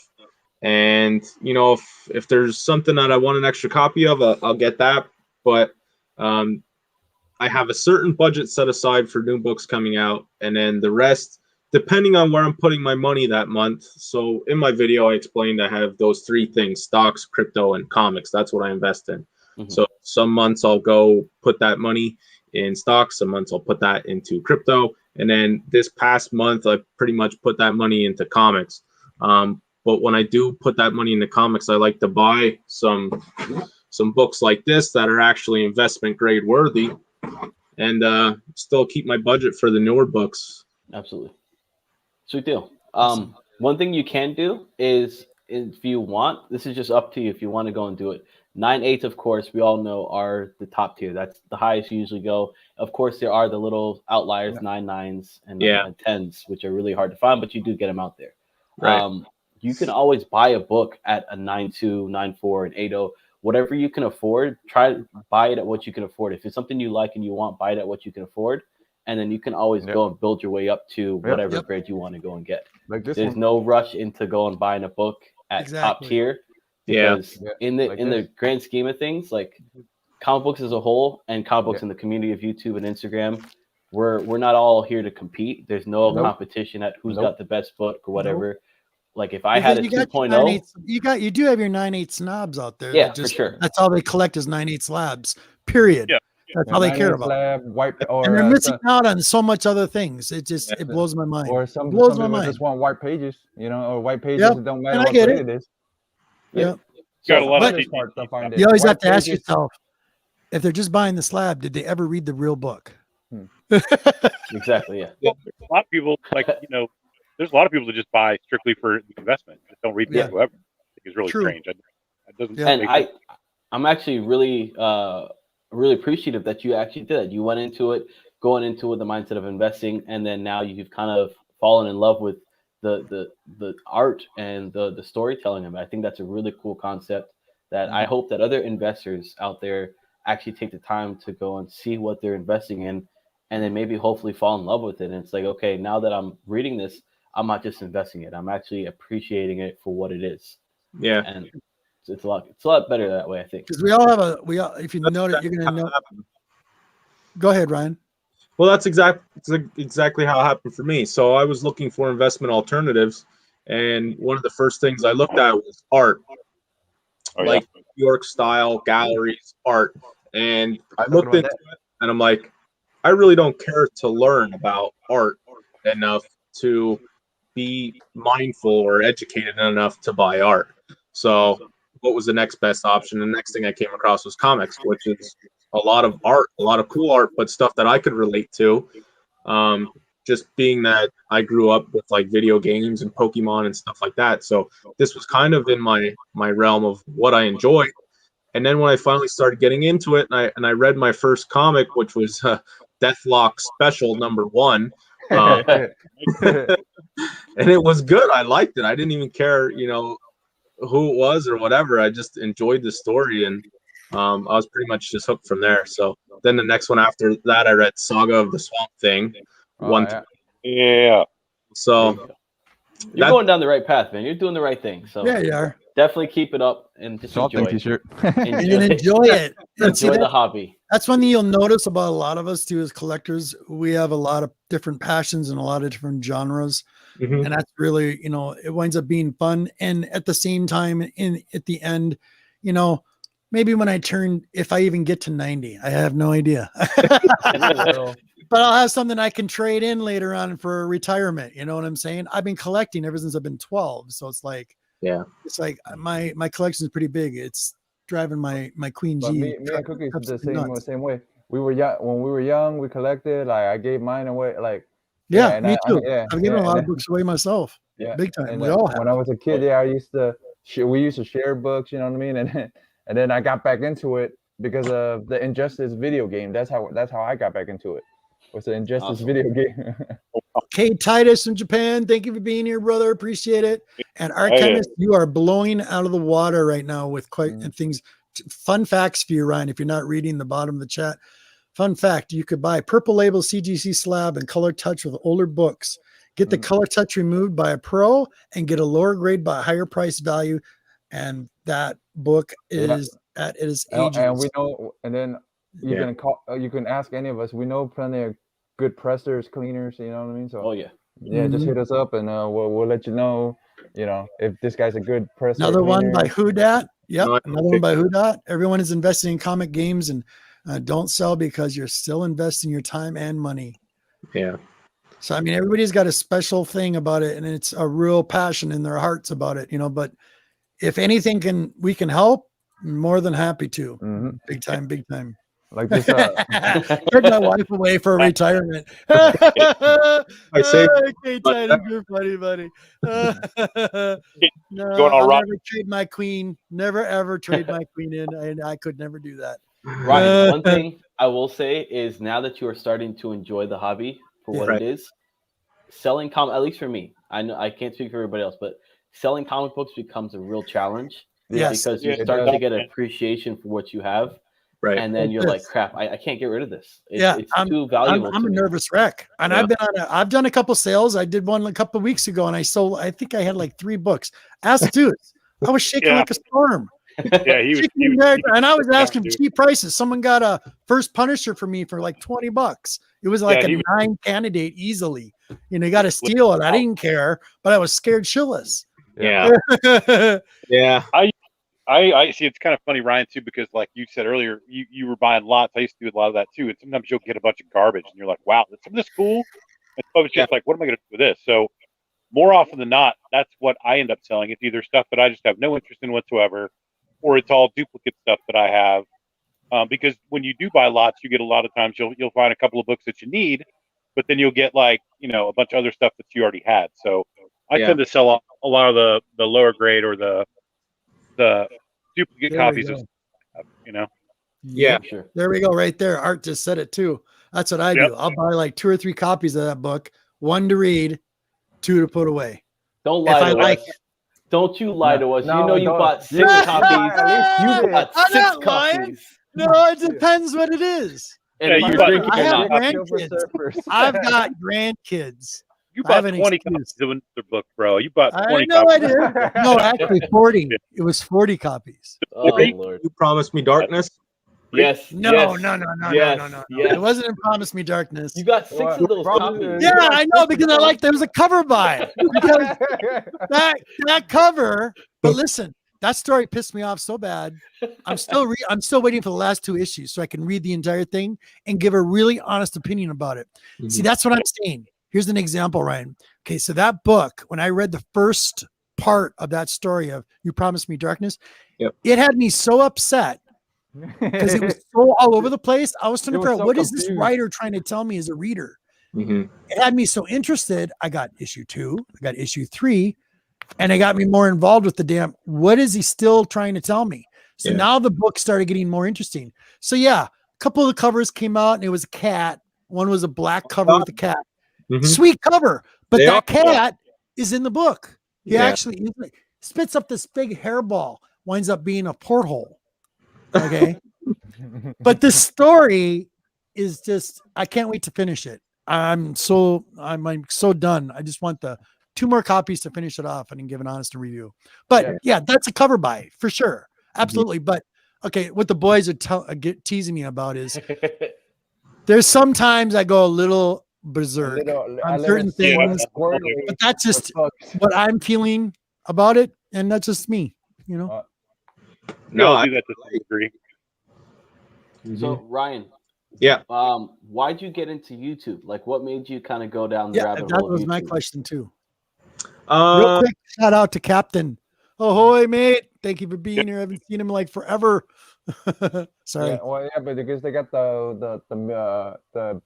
And, if there's something that I want an extra copy of, I'll get that. But I have a certain budget set aside for new books coming out. And then the rest, depending on where I'm putting my money that month. So in my video, I explained I have those three things: stocks, crypto, and comics. That's what I invest in. So some months I'll go put that money in stocks, some months I'll put that into crypto, and then this past month I pretty much put that money into comics. But when I do put that money into comics, I like to buy some books like this that are actually investment grade worthy, and still keep my budget for the newer books. Absolutely. Sweet deal. One thing you can do is, if you want, this is just up to you if you want to go and do it. 9/8, of course, we all know are the top tier. That's the highest you usually go. Of course, there are the little outliers, 9/9s and 10s, which are really hard to find, but you do get them out there. Right. You can always buy a book at a 9.2, 9.4, and 8.0. Whatever you can afford, try to buy it at what you can afford. If it's something you like and you want, buy it at what you can afford. And then you can always go and build your way up to whatever grade you want to go and get. Like There's no rush into going buying a book at top tier. Because in the grand scheme of things, like comic books as a whole and comic books in the community of YouTube and Instagram, we're not all here to compete. There's no competition at who's got the best book or whatever. Like if I had a 2.0, you do have your 9/8 snobs out there. Yeah, for sure. That's all they collect is 9/8 slabs. Period. Yeah. That's all they care about. And they're missing out on so much other things. It blows my mind. Or some blows people my mind. just want white pages, or white pages. It don't matter what grade it is. Yeah. Got a lot of you always have to ask yourself, if they're just buying the slab, did they ever read the real book? Exactly. Yeah. Well, a lot of people there's a lot of people that just buy strictly for the investment. Just don't read the book whatsoever. I think it's really strange. It doesn't. And I'm actually really appreciative that you actually did that. You went into it, going into it with the mindset of investing, and then now you've kind of fallen in love with the art and the storytelling of it. I think that's a really cool concept that I hope that other investors out there actually take the time to go and see what they're investing in, and then maybe hopefully fall in love with it. And it's like, okay, now that I'm reading this, I'm not just investing it. I'm actually appreciating it for what it is. Yeah. And it's a lot better that way, I think. Because we all if you know it, you're going to know. Go ahead, Ryan. Well, that's exactly how it happened for me. So I was looking for investment alternatives, and one of the first things I looked at was art, New York style galleries, art. And I looked into it, and I'm like, I really don't care to learn about art enough to be mindful or educated enough to buy art. So what was the next best option? The next thing I came across was comics, which is a lot of art, a lot of cool art, but stuff that I could relate to. Just being that I grew up with like video games and Pokemon and stuff like that. So this was kind of in my realm of what I enjoy. And then when I finally started getting into it, and I read my first comic, which was Deathlock Special #1. And it was good. I liked it. I didn't even care, who it was or whatever. I just enjoyed the story, and I was pretty much just hooked from there. So then the next one after that, I read Saga of the Swamp Thing. Yeah. So you're going down the right path, man. You're doing the right thing. So yeah, you are. Definitely keep it up and just enjoy it. T-shirt. enjoy it. Enjoy the hobby. That's one thing you'll notice about a lot of us too as collectors. We have a lot of different passions and a lot of different genres. Mm-hmm. And that's really, it winds up being fun. And at the same time, at the end, maybe when if I even get to 90, I have no idea. But I'll have something I can trade in later on for retirement. You know what I'm saying? I've been collecting ever since I've been 12. So it's like, it's like my collection is pretty big. It's driving my Queen G. Me and Cookies the same way. We were young when we were young. We collected. Like I gave mine away. Like me too. I've given a lot of books away myself. Yeah, big time. And we all have. When I was a kid, we used to share books. You know what I mean? And then I got back into it because of the Injustice video game. That's how I got back into it. Was the Injustice video game. K Titus from Japan, thank you for being here, brother. Appreciate it. And Art Chemist, you are blowing out of the water right now with quite things. Fun facts for you, Ryan, if you're not reading the bottom of the chat. Fun fact, you could buy Purple Label CGC slab and Color Touch with older books. Get the Color Touch removed by a pro and get a lower grade by a higher price value. And that book is at its ages. And we know, and then you can call, you can ask any of us. We know plenty of good pressers, cleaners. You know what I mean? So just hit us up, and we'll let you know. If this guy's a good presser. Another one by Who Dat. Yep. No, Another one by Who Dot. Everyone is investing in comic games, and don't sell because you're still investing your time and money. Yeah. So, I mean, everybody's got a special thing about it, and it's a real passion in their hearts about it, but if anything we can help, more than happy to. Mm-hmm. Big time. Like this. Took my wife away for retirement. I say, Okay, Titan, you're funny, buddy. No, Going all I'll right. never trade my queen. Never ever trade my queen in, and I could never do that. Ryan, one thing I will say is now that you are starting to enjoy the hobby for what it is, selling at least for me, I know I can't speak for everybody else, but selling comic books becomes a real challenge. Yes. Because you start to get appreciation for what you have. Right. And then you're like, crap, I can't get rid of this. It's too valuable. I'm a nervous wreck. And I've done a couple sales. I did one a couple of weeks ago, and I think I had like 3 books. Ask dudes. I was shaking like a storm. Yeah, he was and I was asking cheap prices. Someone got a first Punisher for me for like $20. It was like a 9 candidate easily. You got to steal it. I didn't care, but I was scared shitless. Yeah. Yeah. I see. It's kind of funny, Ryan, too, because like you said earlier, you were buying lots. I used to do a lot of that too. And sometimes you'll get a bunch of garbage, and you're like, "Wow, some of this cool." And so it's just like, "What am I going to do with this?" So more often than not, that's what I end up selling. It's either stuff that I just have no interest in whatsoever, or it's all duplicate stuff that I have. Because when you do buy lots, you get a lot of times you'll find a couple of books that you need, but then you'll get like a bunch of other stuff that you already had. So I tend to sell a lot of the lower grade or the duplicate copies of stuff, Yeah, sure. There we go, right there. Art just said it too. That's what I do. I'll buy like 2 or 3 copies of that book, 1 to read, 2 to put away. Don't lie to us. Don't you lie to us. You bought 6 copies. You bought 6 copies. No, it depends what it is. And you you're drinking I have enough. grandkids. I've got grandkids. You bought 20 copies of another book, bro. You bought 20 I know copies. I did. No, actually 40. It was 40 copies. Oh, Lord. You promised me darkness. Yes. No. Yes. It wasn't in Promise Me Darkness. You got 6 of those copies. Yeah, I know, because there was a cover by. Because that cover, but listen, that story pissed me off so bad. I'm still waiting for the last 2 issues so I can read the entire thing and give a really honest opinion about it. Mm-hmm. See, that's what I'm saying. Here's an example, Ryan. Okay, so that book, when I read the first part of that story of You Promised Me Darkness, it had me so upset because it was so all over the place. I was trying to figure out what is this writer trying to tell me as a reader. Mm-hmm. It had me so interested. I got issue 2, I got issue 3, and it got me more involved with the damn. What is he still trying to tell me? So now the book started getting more interesting. So a couple of the covers came out, and it was a cat. One was a black cover with a cat. Mm-hmm. Sweet cover, but that cat is in the book. He actually spits up this big hairball, winds up being a porthole. Okay. But the story is just, I can't wait to finish it. I'm so done. I just want the 2 more copies to finish it off and then give an honest review. But that's a cover buy for sure. Absolutely. Mm-hmm. But okay, what the boys are teasing me about is there's sometimes I go a little berserk on certain things, but that's just what I'm feeling about it, and that's just me, No, I do that to some degree. So Ryan, why'd you get into YouTube? Like, what made you kind of go down the rabbit hole? That was my question too. Real quick, shout out to Captain. Ahoy, mate! Thank you for being here. I haven't seen him like forever. Sorry. But because they got the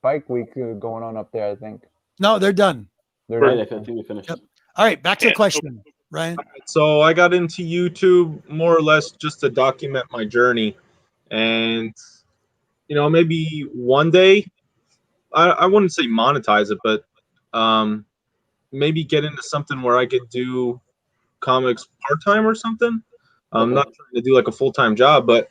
bike week going on up there, I think. No, they're done. I think we finished. Yep. All right, back to the question, Ryan. So I got into YouTube more or less just to document my journey, and maybe one day, I wouldn't say monetize it, but maybe get into something where I could do comics part-time or something. I'm not trying to do like a full-time job, but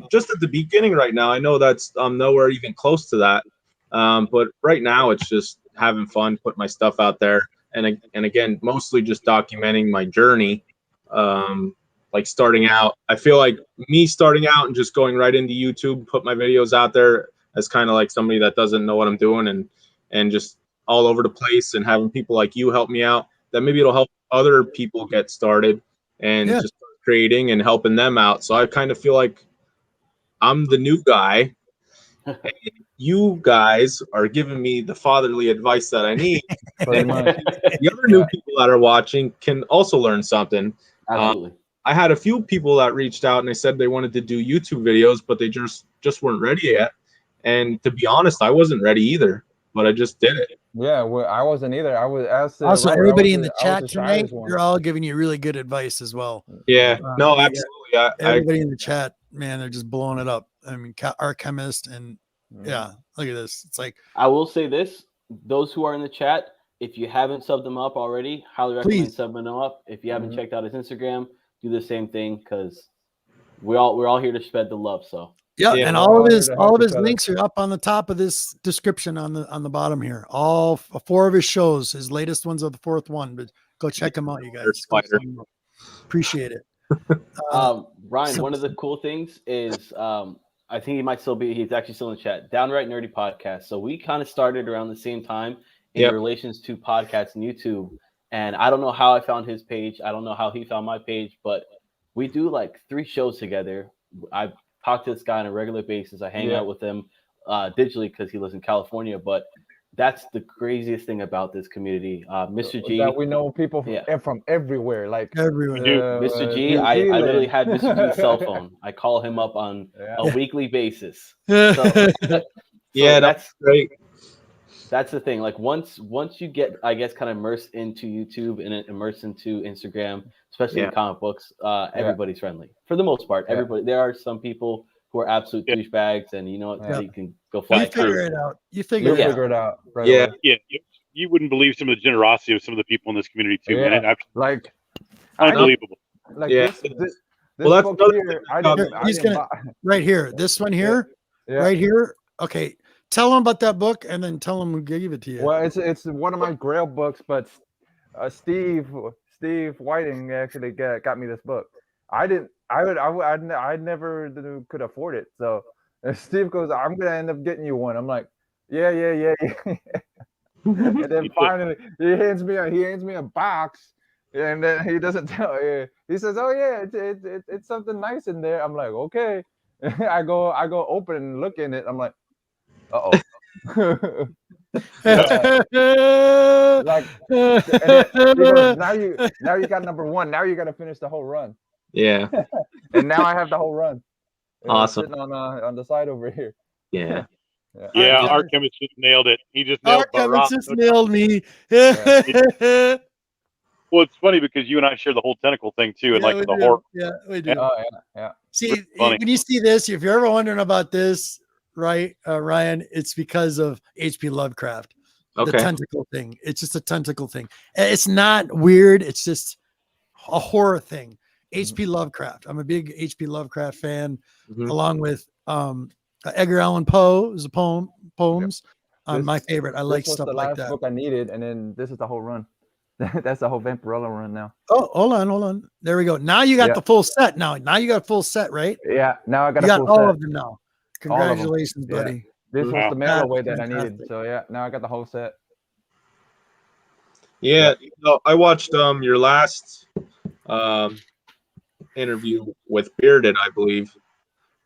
just at the beginning right now, I know that's nowhere even close to that. But right now it's just having fun, putting my stuff out there. And again, mostly just documenting my journey. Like starting out, I feel like me starting out and just going right into YouTube, put my videos out there as kind of like somebody that doesn't know what I'm doing and just all over the place, and having people like you help me out, that maybe it'll help other people get started and just creating and helping them out. So I kind of feel like I'm the new guy. And you guys are giving me the fatherly advice that I need. The other new people that are watching can also learn something. Absolutely. I had a few people that reached out and they said they wanted to do YouTube videos, but they just weren't ready yet. And to be honest, I wasn't ready either, but I just did it. Yeah, well, I wasn't either. I was asked also Robert, everybody I in was the I was chat the tonight. shyest one. You're all giving you really good advice as well. Yeah, no, yeah, absolutely. everybody in the chat, man, they're just blowing it up. I mean, our chemist and yeah, look at this. It's like, I will say this: those who are in the chat, if you haven't subbed them up already, highly recommend subbing them up. If you haven't checked out his Instagram, do the same thing because we're all here to spread the love. So yeah, and all of his links are up on the top of this description on the bottom here. All 4 of his shows. His latest one's the 4th one, but go check them out, you guys. Appreciate it. Ryan, one of the cool things is I think he's actually still in the chat. Downright Nerdy Podcast. So we kind of started around the same time in relations to podcasts and YouTube. And I don't know how I found his page. I don't know how he found my page, but we do like 3 shows together. I talk to this guy on a regular basis. I hang out with him digitally because he lives in California. But that's the craziest thing about this community. Mr. G. That we know people from everywhere. Like everywhere. Mr. G, I literally had Mr. G's cell phone. I call him up on a weekly basis. So that's great. That's the thing. Like once you get, I guess, kind of immersed into YouTube and immersed into Instagram, especially in comic books, everybody's friendly for the most part. Everybody. There are some people who are absolute douchebags, and you know what? You can go fly. You figure it out. You figure it out. Right away. You wouldn't believe some of the generosity of some of the people in this community too, man. Like unbelievable. Like this well, that's book here. He's gonna right here. This one here, right here. Okay. Tell them about that book, and then tell them who gave it to you. Well, it's one of my Grail books, but Steve Whiting actually got me this book. I never could afford it. So Steve goes, "I'm gonna end up getting you one." I'm like, yeah. And then finally he hands me a box, and then he doesn't tell. He says, "Oh yeah, it's something nice in there." I'm like, "Okay." I go open and look in it. I'm like, uh-oh. Like, now you got number 1. Now you got to finish the whole run. Yeah. And now I have the whole run. Awesome. Sitting on the side over here. Yeah. Our chemist just nailed it. He just nailed nailed me. Well, it's funny because you and I share the whole tentacle thing too, and like the horror. Yeah, we do. Yeah. See, when you see this, if you're ever wondering about this, right, Ryan, it's because of H.P. Lovecraft. The tentacle thing. It's just a tentacle thing. It's not weird. It's just a horror thing. H.P. Lovecraft. I'm a big H.P. Lovecraft fan, along with Edgar Allan Poe. Is a poems. My favorite. I like stuff like that. The last book I needed, and then this is the whole run. That's the whole Vampirella run now. Oh, hold on. There we go. Now you got the full set. Now you got a full set, right? Yeah. Now I got you a full got all set. of them now. Congratulations, buddy. This was the mail away that I needed. So now I got the whole set. Yeah, I watched your last interview with Bearded, I believe.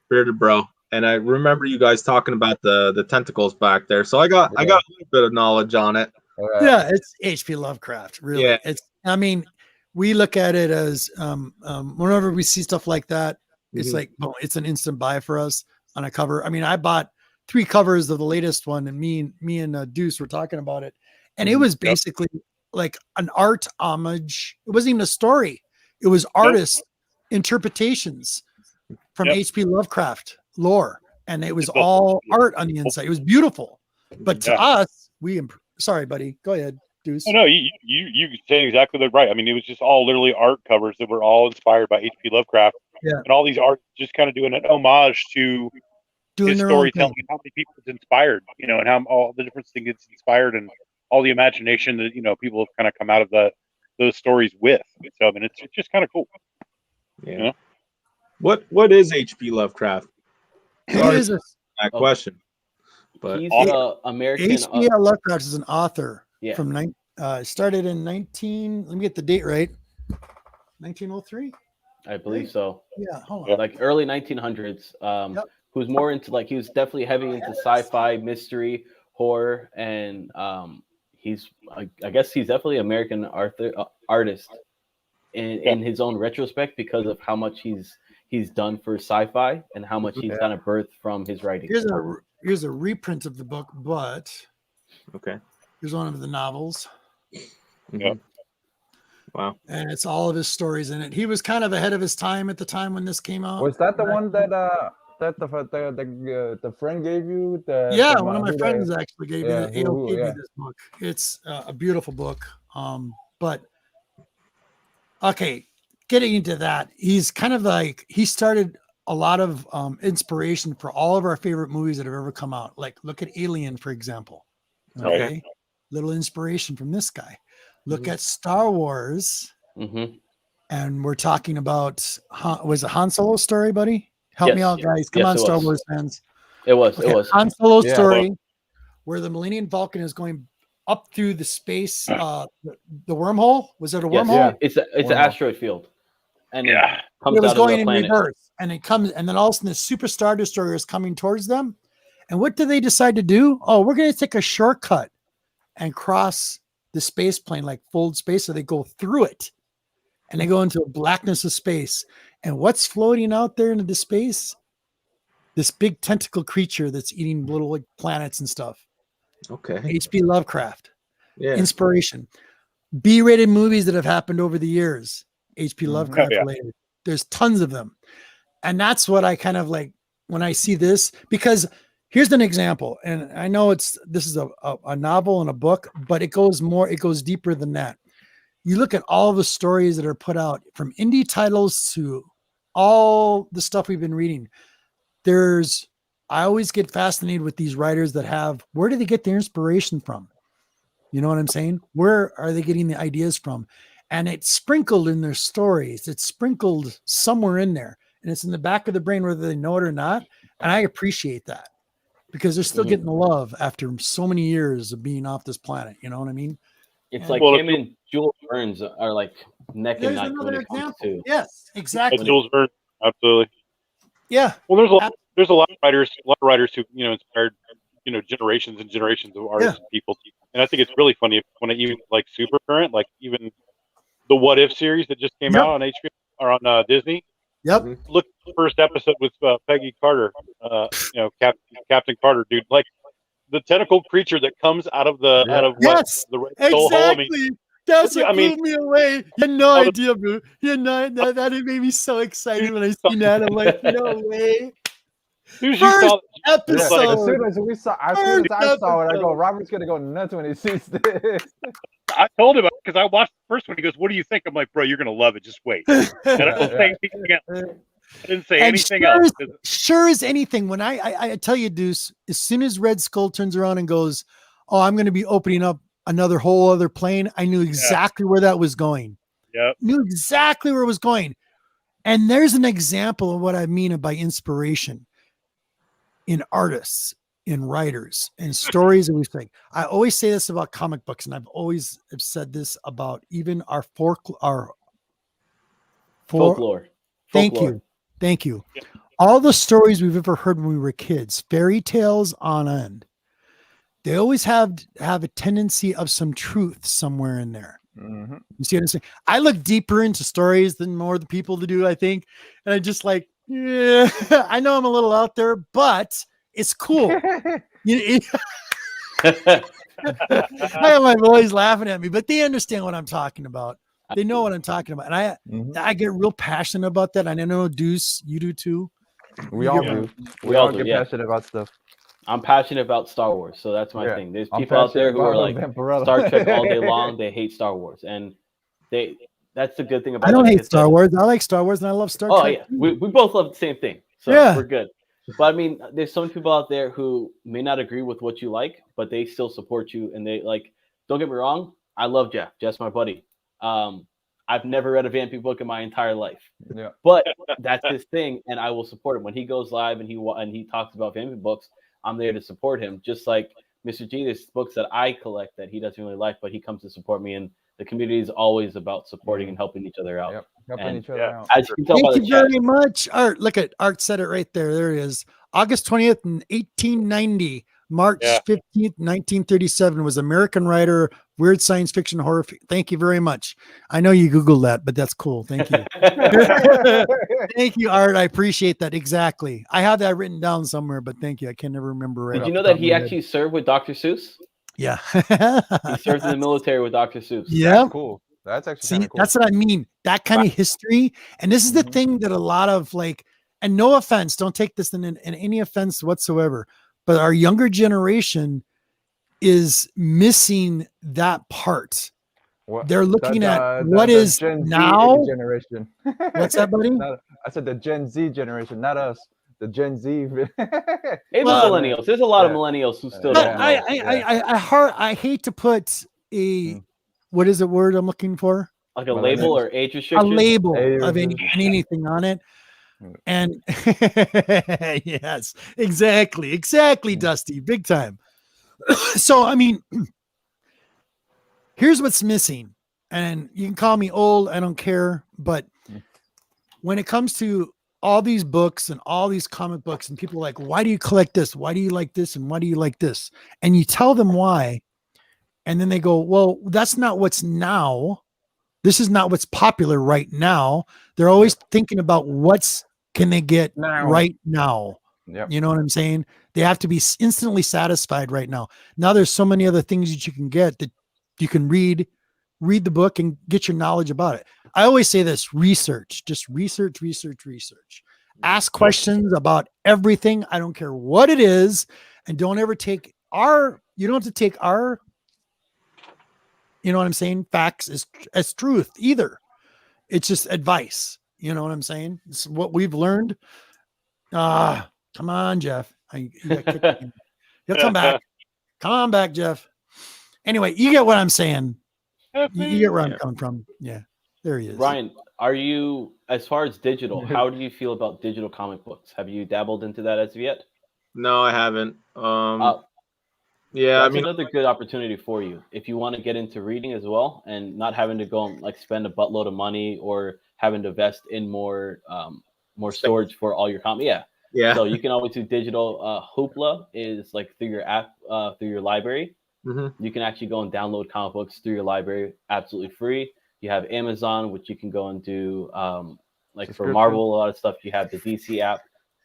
Bearded Bro. And I remember you guys talking about the tentacles back there. So I got a little bit of knowledge on it. Yeah, it's H.P. Lovecraft, really. Yeah. I mean, we look at it as whenever we see stuff like that, it's like, it's an instant buy for us on a cover. I mean, I bought 3 covers of the latest one, and me and Deuce were talking about it, and it was basically like an art homage. It wasn't even a story. It was artist interpretations from H.P. Lovecraft lore, and it was all art on the inside. It was beautiful, but to us, sorry, buddy, go ahead, Deuce. No, you say exactly right. I mean, it was just all literally art covers that were all inspired by H.P. Lovecraft, and all these art just kind of doing an homage to his storytelling and how many people it's inspired, and how all the different things it's inspired, and all the imagination that people have kind of come out of those stories with. So I mean, it's just kind of cool. Yeah. What is H.P. Lovecraft? It is a question. But he's American. H.P. Lovecraft is an author from started in 19. Let me get the date right. 1903. I believe so. Yeah, hold on. Like early 1900s. Who's more into he was definitely heavy into sci-fi, mystery, horror, and I guess he's definitely an American artist in his own retrospect because of how much he's done for sci-fi and how much he's kind of birthed from his writing. Here's a reprint of the book, but here's one of the novels. Yeah. Wow. And it's all of his stories in it. He was kind of ahead of his time at the time when this came out. Was that the one that the friend gave you? One of my friends actually gave me this book. It's a beautiful book. But okay, getting into that, he's kind of he started a lot of inspiration for all of our favorite movies that have ever come out. Like look at Alien, for example. Okay. Little inspiration from this guy. Look at Star Wars. And we're talking about, was it Han Solo's story, buddy? Help me out, guys. Come on, Star Wars fans. It was. Han Solo's story, where the Millennium Falcon is going up through the space, the wormhole. Was it a wormhole? It's an asteroid field. And it was going in reverse. And it comes, and then all of a sudden the Super Star Destroyer is coming towards them. And what do they decide to do? Oh, we're going to take a shortcut and cross the space plane, like fold space. So they go through it. And they go into a blackness of space. And what's floating out there into the space? This big tentacle creature that's eating little planets and stuff. Okay. H.P. Lovecraft. Yeah. Inspiration. B-rated movies that have happened over the years. H.P. Lovecraft related. There's tons of them. And that's what I kind of like when I see this, because here's an example. And I know this is a novel and a book, but it goes deeper than that. You look at all the stories that are put out from indie titles to all the stuff we've been reading. I always get fascinated with these writers that where do they get their inspiration from? You know what I'm saying? Where are they getting the ideas from? And it's sprinkled in their stories. It's sprinkled somewhere in there. And it's in the back of the brain, whether they know it or not. And I appreciate that because they're still getting the love after so many years of being off this planet. You know what I mean? It's like him and Jules Verne's are like neck and neck when it comes to. Yes, exactly. Jules Verne, absolutely. Yeah. Well, there's a lot of writers who inspired generations and generations of artists and people. And I think it's really funny when even like super current, like even the What If series that just came out on HBO or on Disney. Yep. Look at the first episode with Peggy Carter, Captain Carter, dude. Like the tentacle creature that comes out of the red skull hole. I mean, that's what blew me away. You had no idea, bro. You had that made me so excited when I seen that. I'm like, no way. First episode. As soon as I saw it, I go, Robert's gonna go nuts when he sees this. I told him because I watched the first one. He goes, "What do you think?" I'm like, "Bro, you're gonna love it. Just wait." And I didn't say anything else. Sure as anything. When I tell you, Deuce, as soon as Red Skull turns around and goes, "Oh, I'm going to be opening up another whole other plane," I knew exactly where that was going. Yeah, knew exactly where it was going. And there's an example of what I mean by inspiration in artists, in writers, and stories that we think. I always say this about comic books, and I've always said this about even our folklore. Thank you. Yeah. All the stories we've ever heard when we were kids, fairy tales on end, they always have a tendency of some truth somewhere in there. Mm-hmm. You see what I'm saying? I look deeper into stories than more the people to do, I think. And I just like, I know I'm a little out there, but it's cool. I have my boys laughing at me, but they understand what I'm talking about. They know what I'm talking about. And I get real passionate about that. And I know, Deuce, you do too. We all do. We all get passionate about stuff. I'm passionate about Star Wars, so that's my thing. There's people out there who are like Star Trek all day long. They hate Star Wars, and that's the good thing about. I don't hate Star Wars. I like Star Wars, and I love Star Trek. Oh yeah, we both love the same thing, so we're good. But I mean, there's some people out there who may not agree with what you like, but they still support you, and they like. Don't get me wrong, I love Jeff. Jeff's my buddy. I've never read a vampy book in my entire life. Yeah, but that's his thing, and I will support him when he goes live and he talks about vampy books. I'm there to support him, just like Mr. G. There's books that I collect that he doesn't really like, but he comes to support me. And the community is always about supporting and helping each other out. Helping each other Yeah. out. As you can tell by Thank the you chat, very much, Art. Look at Art said it right there. There he is. August 20th, 1890. March 15th, 1937 was American writer, weird science fiction horror. Thank you very much. I know you Googled that, but that's cool. Thank you. Thank you, Art. I appreciate that. Exactly. I have that written down somewhere, but thank you. I can never remember right. Did you know that he actually served with Dr. Seuss? Yeah. He served in the military with Dr. Seuss. Yeah. That's cool. That's actually See, kind of cool. that's what I mean. That kind of history. And this is the thing that a lot of like, and no offense, don't take this in any offense whatsoever, but our younger generation is missing that part. They're looking at what is Gen now Z generation. What's that, buddy? I said the Gen Z generation, not us. The Gen Z. Even millennials. There's a lot of millennials who still don't know. I hate to put a what is the word I'm looking for? Like a label or age restriction? A label of anything on it. And yes, exactly, Dusty, big time. So, I mean, here's what's missing, and you can call me old, I don't care, but when it comes to all these books and all these comic books, and people are like, why do you collect this? Why do you like this? And why do you like this? And you tell them why, and then they go, well, that's not what's now. This is not what's popular right now. They're always thinking about what's can they get right now. Yep. You know what I'm saying? They have to be instantly satisfied right now. Now there's so many other things that you can get that you can read the book and get your knowledge about it. I always say this, research, just research. Ask questions about everything. I don't care what it is. And don't ever take you don't have to take our, you know what I'm saying? Facts as truth either. It's just advice. You know what I'm saying? It's what we've learned. Come on, Jeff. He'll come back. Come on back, Jeff. Anyway, you get what I'm saying. You get where I'm coming from. Yeah, there he is. Ryan, are you, as far as digital, how do you feel about digital comic books? Have you dabbled into that as of yet? No, I haven't. That's another good opportunity for you if you want to get into reading as well and not having to go and like spend a buttload of money or having to invest in more storage for all your comics. Yeah. So you can always do digital. Hoopla is like through your app, through your library. Mm-hmm. You can actually go and download comic books through your library absolutely free. You have Amazon, which you can go and do like for Marvel, a lot of stuff. You have the DC app.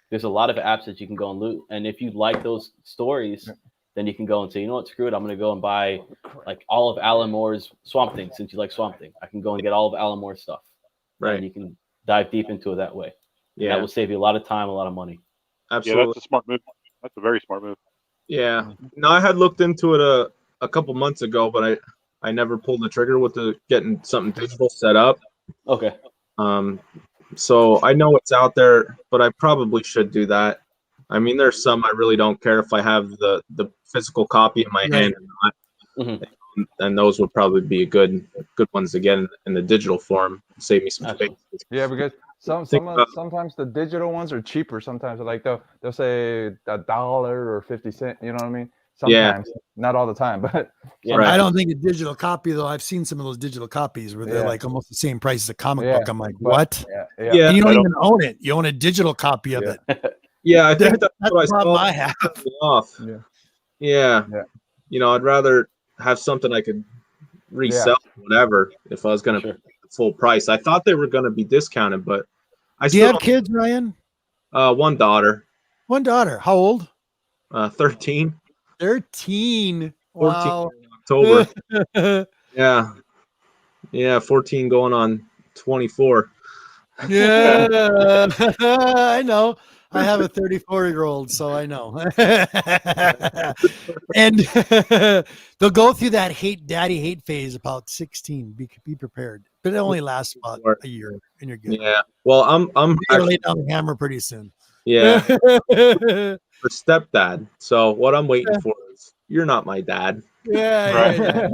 There's a lot of apps that you can go and loot. And if you like those stories, then you can go and say, you know what, screw it. I'm going to go and buy like all of Alan Moore's Swamp Thing. Since you like Swamp Thing, I can go and get all of Alan Moore's stuff. Right. And you can dive deep into it that way. Yeah. That will save you a lot of time, a lot of money. Absolutely. Yeah, that's a smart move. That's a very smart move. Yeah. No, I had looked into it a couple months ago, but I never pulled the trigger with getting something digital set up. Okay. So I know it's out there, but I probably should do that. I mean, there's some I really don't care if I have the physical copy in my hand or not. Mm-hmm. And those would probably be good ones to get in the digital form. Save me some space. Yeah, because sometimes the digital ones are cheaper. Sometimes like they'll say $1 or 50 cents. You know what I mean? Sometimes, not all the time, but I don't think a digital copy though. I've seen some of those digital copies where they're like almost the same price as a comic book. I'm like, what? Yeah. And you don't even own it. You own a digital copy of it. Yeah, I think that's what I saw. I have. Off. Yeah. You know, I'd rather have something I could resell, whatever, if I was going to pay the full price. I thought they were going to be discounted, but Do you have kids, Ryan? One daughter. One daughter. How old? 13. 13. Wow. 14 October. Yeah, 14 going on 24. Yeah, I know. I have a 34-year-old, so I know. And they'll go through that daddy hate phase about 16. Be prepared, but it only lasts about a year, and you're good. Yeah. Well, I'm gonna lay down the hammer pretty soon. Yeah. For stepdad. So what I'm waiting for is you're not my dad. Yeah.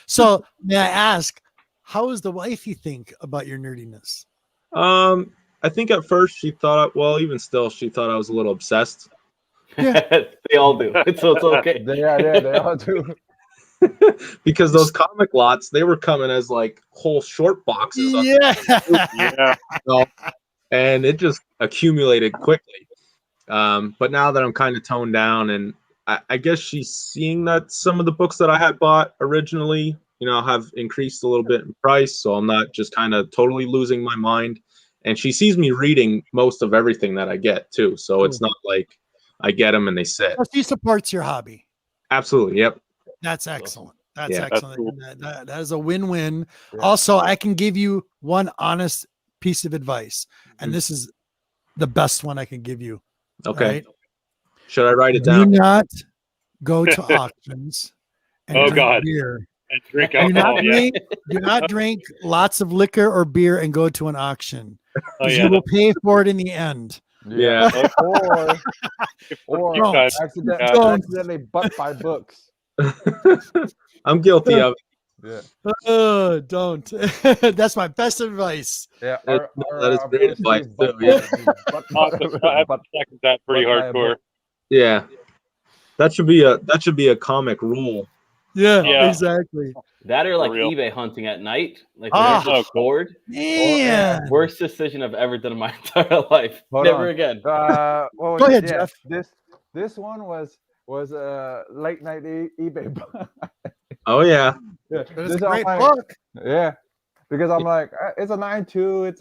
So may I ask, how is the wife, you think, about your nerdiness? I think at first she thought, even still, she thought I was a little obsessed. Yeah. They all do. So it's okay. They all do. because those comic lots, they were coming as like whole short boxes. Yeah. Yeah. And it just accumulated quickly. But now that I'm kind of toned down, and I guess she's seeing that some of the books that I had bought originally, have increased a little bit in price, so I'm not just kind of totally losing my mind. And she sees me reading most of everything that I get too, so it's not like I get them and they sit. So she supports your hobby. Absolutely, yep. That's excellent. That's Yeah. excellent. That's cool. That is a win-win. Yeah. Also, I can give you one honest piece of advice, and this is the best one I can give you. Okay. Right? Should I write it Do down? not go to auctions and Oh, drink God. beer. And drink Do alcohol. not Yeah. drink, do not drink lots of liquor or beer and go to an auction, Oh, because yeah. you will pay for it in the end. Yeah. Or Don't. accidentally butt by books. I'm guilty of it. Yeah. Don't. That's my best advice. Yeah. That is great advice too. Yeah. I have to second that pretty hardcore. Yeah. That should be a comic rule. Yeah, Yeah. exactly. That or like real. eBay hunting at night, like Ah. when you're just bored. Man. Worst decision I've ever done in my entire life. Hold Never on. again. Go Go ahead, Jeff. This one was late night eBay. Oh yeah. Yeah, But it's this a great I'm like- book. Yeah, because I'm like, it's a 9.2. It's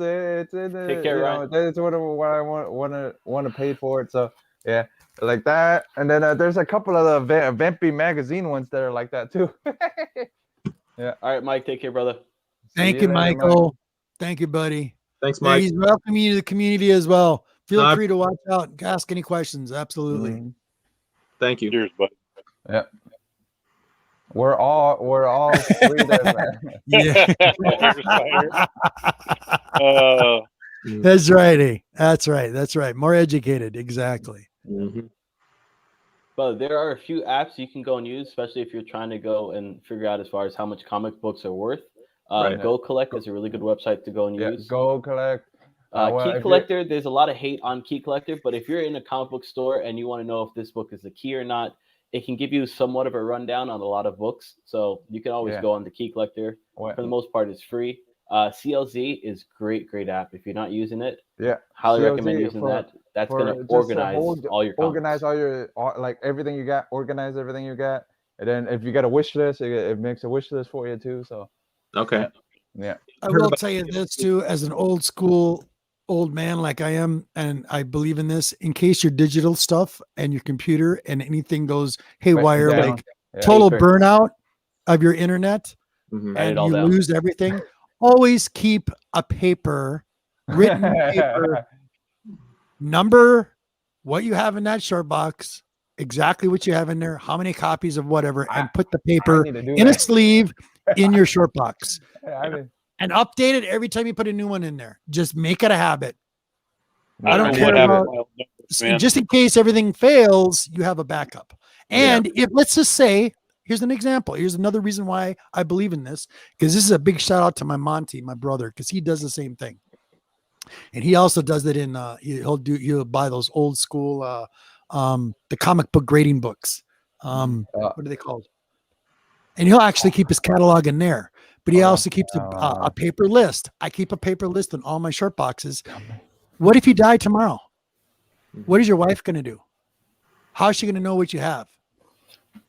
Take care, Ryan. it's what I want to pay for it. So yeah, like that. And then there's a couple of the Vampy magazine ones that are like that too. All right, Mike, take care, brother. Thank See you, later, Mike. Michael. Thank you, buddy. Thanks, Yeah, Mike. he's welcoming you to the community as well. Feel No, free to watch out and ask any questions. Absolutely. Mhm. Thank you. Cheers, buddy. Yeah. We're all free there. Yeah. That's right. Eh? That's right. That's right. More educated. Exactly. Mhm. But there are a few apps you can go and use, especially if you're trying to go and figure out as far as how much comic books are worth. Right. Go Collect is a really good website to go and Yeah, use. Go Collect. Key Collector, there's a lot of hate on Key Collector, but if you're in a comic book store and you want to know if this book is a key or not, it can give you somewhat of a rundown on a lot of books. So you can always go on the Key Collector. For the most part, it's free. CLZ is great app. If you're not using it, highly CLZ recommend using that. That's going to just organize all your comics. organize all your like everything you got. Organize everything you got, and then if you got a wish list, it makes a wish list for you too. So Okay. yeah. I will tell you this too, as an old school old man like I am, and I believe in this, in case your digital stuff and your computer and anything goes haywire, down. like total burnout of your internet, Mhm. Write it and all you down. lose everything, always keep a paper, written paper, number what you have in that short box, exactly what you have in there, how many copies of whatever, and put the paper need to do in a that. sleeve in your short box. I mean, And update it every time you put a new one in there. Just make it a habit. I don't know care what happened, about- man. Just in case everything fails, you have a backup. And if, let's just say, here's an example. Here's another reason why I believe in this, because this is a big shout out to my Monty, my brother, because he does the same thing. And he also does it in, he'll buy those old school, the comic book grading books. What are they called? And he'll actually keep his catalog in there. But he also keeps a paper list. I keep a paper list in all my short boxes. What if you die tomorrow? What is your wife going to do? How is she going to know what you have?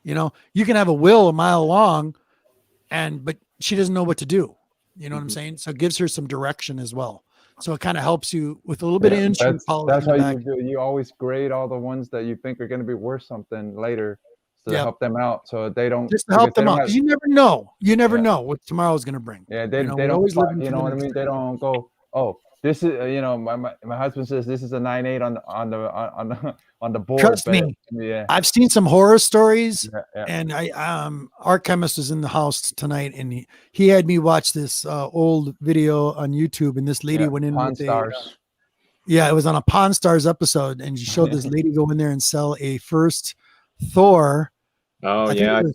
You know, you can have a will a mile long, but she doesn't know what to do. You know what I'm saying? So it gives her some direction as well. So it kind of helps you with a little bit of insurance policy. That's why you do. You always grade all the ones that you think are going to be worth something later, to help them out, so they don't just to help them out. Because you never know. You never know what tomorrow's going to bring. Yeah, they don't. always live You know what I mean? They don't go. Oh, this is my husband says this is a 9.8 on the board. Trust me. Yeah, I've seen some horror stories, yeah. and our chemist was in the house tonight, and he had me watch this old video on YouTube, and this lady went in Pawn with Stars. it was on a Pawn Stars episode, and she showed this lady go in there and sell a first Thor. Oh, I think yeah. it was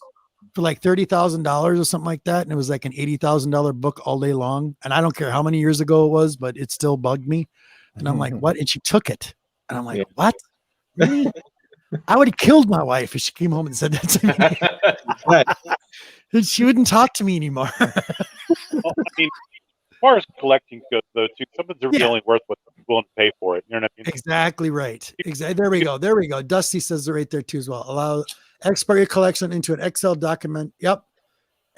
for like $30,000 or something like that, and it was like an $80,000 book all day long. And I don't care how many years ago it was, but it still bugged me. And I'm like, what? And she took it, and I'm like, what? Really? I would have killed my wife if she came home and said that to me. And she wouldn't talk to me anymore. Well, I mean, as far as collecting goes, though, too, something's really only worth what they're willing to pay for it. You know what I mean? Exactly right. Exactly. There we go. There we go. Dusty says it right there too as well. Allow export your collection into an Excel document. Yep.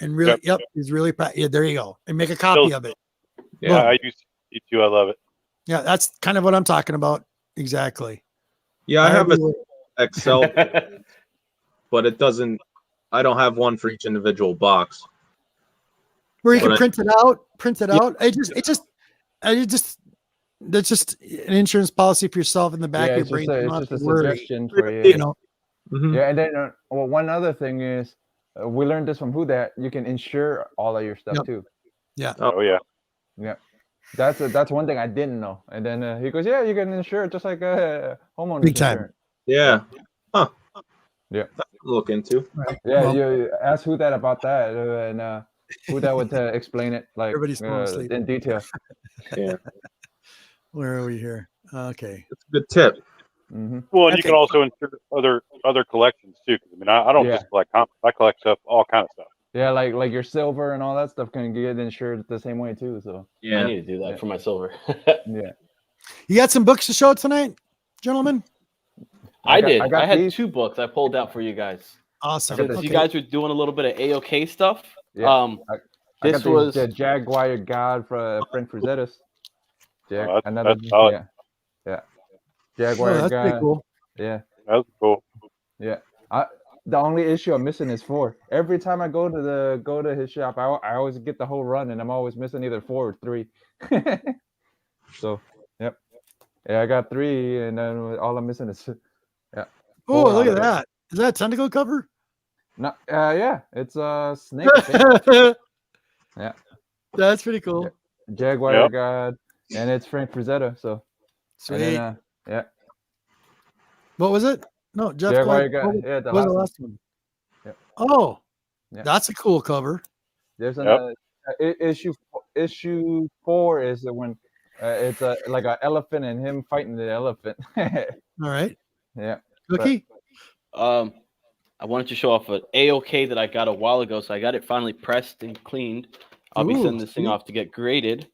And really, yep. He's really proud. Yeah, there you go. And make a copy of it. Yeah, I do see too. I love it. Yeah, that's kind of what I'm talking about. Exactly. Yeah, I have an Excel, but it doesn't. I don't have one for each individual box. Where you can print it out. That's just an insurance policy for yourself in the back of your brain. It's just a suggestion for you. You know. Mm-hmm. Yeah, and then one other thing is we learned this from that you can insure all of your stuff too. Yeah. Oh yeah. Yeah. That's one thing I didn't know. And then he goes, yeah, you can insure it just like a homeowner's insurance. Yeah. Huh. Yeah. Look into. Right. Yeah, well, you ask that about that, and that would explain it like in detail. Yeah. Where are we here? Okay. That's a good tip. Mm-hmm. Well, and you can also insure other collections too. I mean, I don't just collect comics. I collect stuff, all kind of stuff. Yeah, like your silver and all that stuff can get insured the same way too. So I need to do that for my silver. Yeah. You got some books to show tonight, gentlemen? I had 2 books I pulled out for you guys. Awesome. Since you guys were doing a little bit of AOK stuff. Yeah. This was the Jaguar God for Frank Frazettis. Yeah. Jaguar that's God. pretty cool. Yeah. That's cool. Yeah. The only issue I'm missing is 4. Every time I go to his shop, I always get the whole run, and I'm always missing either 4 or 3. So, yep. Yeah, I got 3, and then all I'm missing is Oh, look at that! Is that a tentacle cover? No, yeah, it's a snake. Yeah, that's pretty cool. Yeah. Jaguar God, and it's Frank Frazetta. So, sweet. And then, What was it? No, Jeff. Jaguar God. Yeah, the last one. Yeah. Oh, that's a cool cover. There's an issue 4 is when it's like an elephant and him fighting the elephant. All right. Yeah. Cookie. I wanted to show off an AOK that I got a while ago, so I got it finally pressed and cleaned. I'll be sending this thing off to get graded.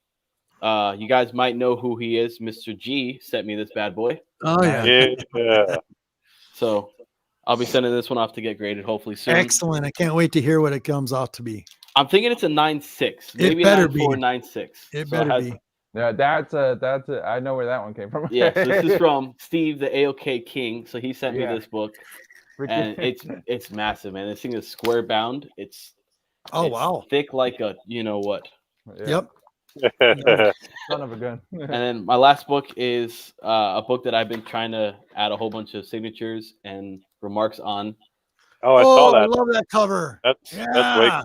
You guys might know who he is. Mr. G sent me this bad boy. Oh yeah. So I'll be sending this one off to get graded hopefully soon. Excellent. I can't wait to hear what it comes off to be. I'm thinking it's a 9.6. Maybe it better 9.4, be 9.6. It better be. Yeah, that's I know where that one came from. Yeah, so this is from Steve, the AOK King. So he sent me this book, and it's massive, man. This thing is square bound. It's wow, thick like a you know what. Yeah. Yep. Son of a gun. And then my last book is a book that I've been trying to add a whole bunch of signatures and remarks on. Oh, I saw that. I love that cover. That's way cool.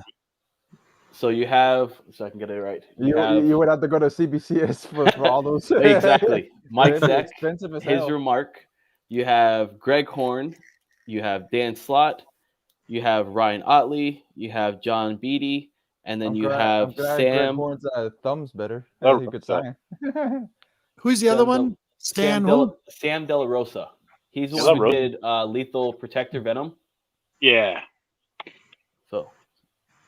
So you have, so I can get it right. You would have to go to CBCS for all those. Exactly. Mike Zeck, expensive as his hell. remark. You have Greg Horn. You have Dan Slott. You have Ryan Otley. You have John Beatty. And then you have Sam. Greg Horn's thumb's better. That's a good sign. Who's the other one? Sam De La Rosa. He's the one who did Lethal Protector Venom. Yeah. So,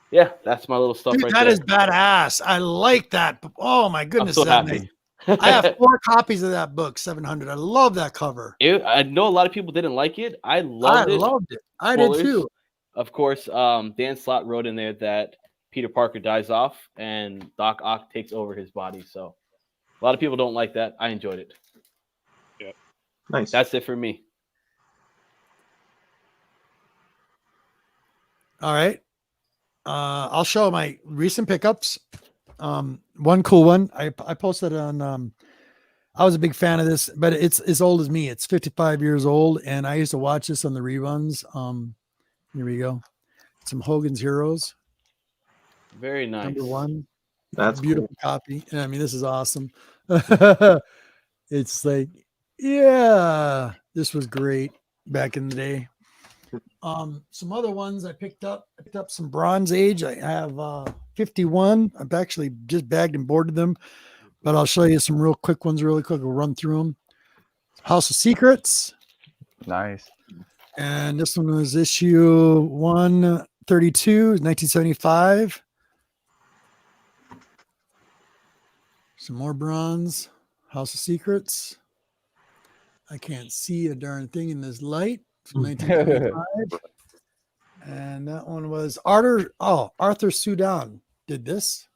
yeah, that's my little stuff. Dude, right that there. is badass. I like that. Oh my goodness, I'm so happy. I have 4 copies of that book, 700. I love that cover. I know a lot of people didn't like it. I loved it. I did too. Of course, Dan Slott wrote in there that Peter Parker dies off and Doc Ock takes over his body. So a lot of people don't like that. I enjoyed it. Yeah. Nice. That's it for me. All right. I'll show my recent pickups. One cool one. I posted on I was a big fan of this, but it's as old as me. It's 55 years old, and I used to watch this on the reruns. Here we go. Some Hogan's Heroes. Very nice. Number 1. That's a beautiful copy. And I mean, this is awesome. It's like, yeah, this was great back in the day. Some other ones I picked up some Bronze Age. I have 51. I've actually just bagged and boarded them, but I'll show you some real quick ones really quick. We'll run through them. House of Secrets. Nice. And this one was issue 132, 1975. Some more bronze. House of Secrets. I can't see a darn thing in this light. From 1975. And that one was Arthur Sudan did this.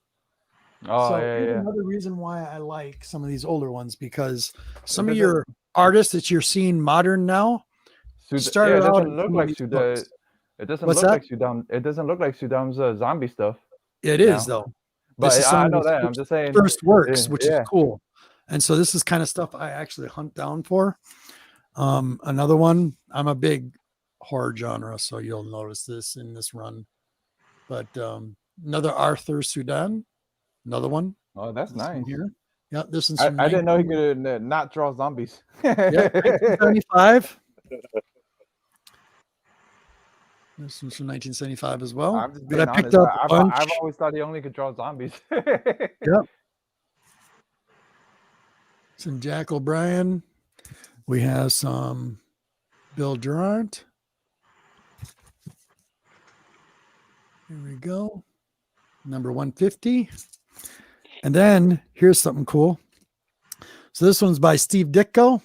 Oh, So yeah, here's yeah. another reason why I like some of these older ones, because some of your artists that you're seeing modern now started out in some of these books. It doesn't What's look that? like Sudam. It doesn't look like Sudam's zombie stuff. It is though. But This is I some know of that. his I'm just saying. first works, which is Yeah. cool. And so this is kind of stuff I actually hunt down for. Another one, I'm a big horror genre, so you'll notice this in this run. But another Arthur Sudan, another one. Oh, that's This nice. one here. Yeah, this one's from I didn't know he could not draw zombies. Yeah, 1975. This one's from 1975 as well. I'm just But being I picked honest. up a bunch. I've always thought he only could draw zombies. Yep. Some Jack O'Brien. We have some Bill Durant. Here we go. Number 150. And then here's something cool. So this one's by Steve Ditko.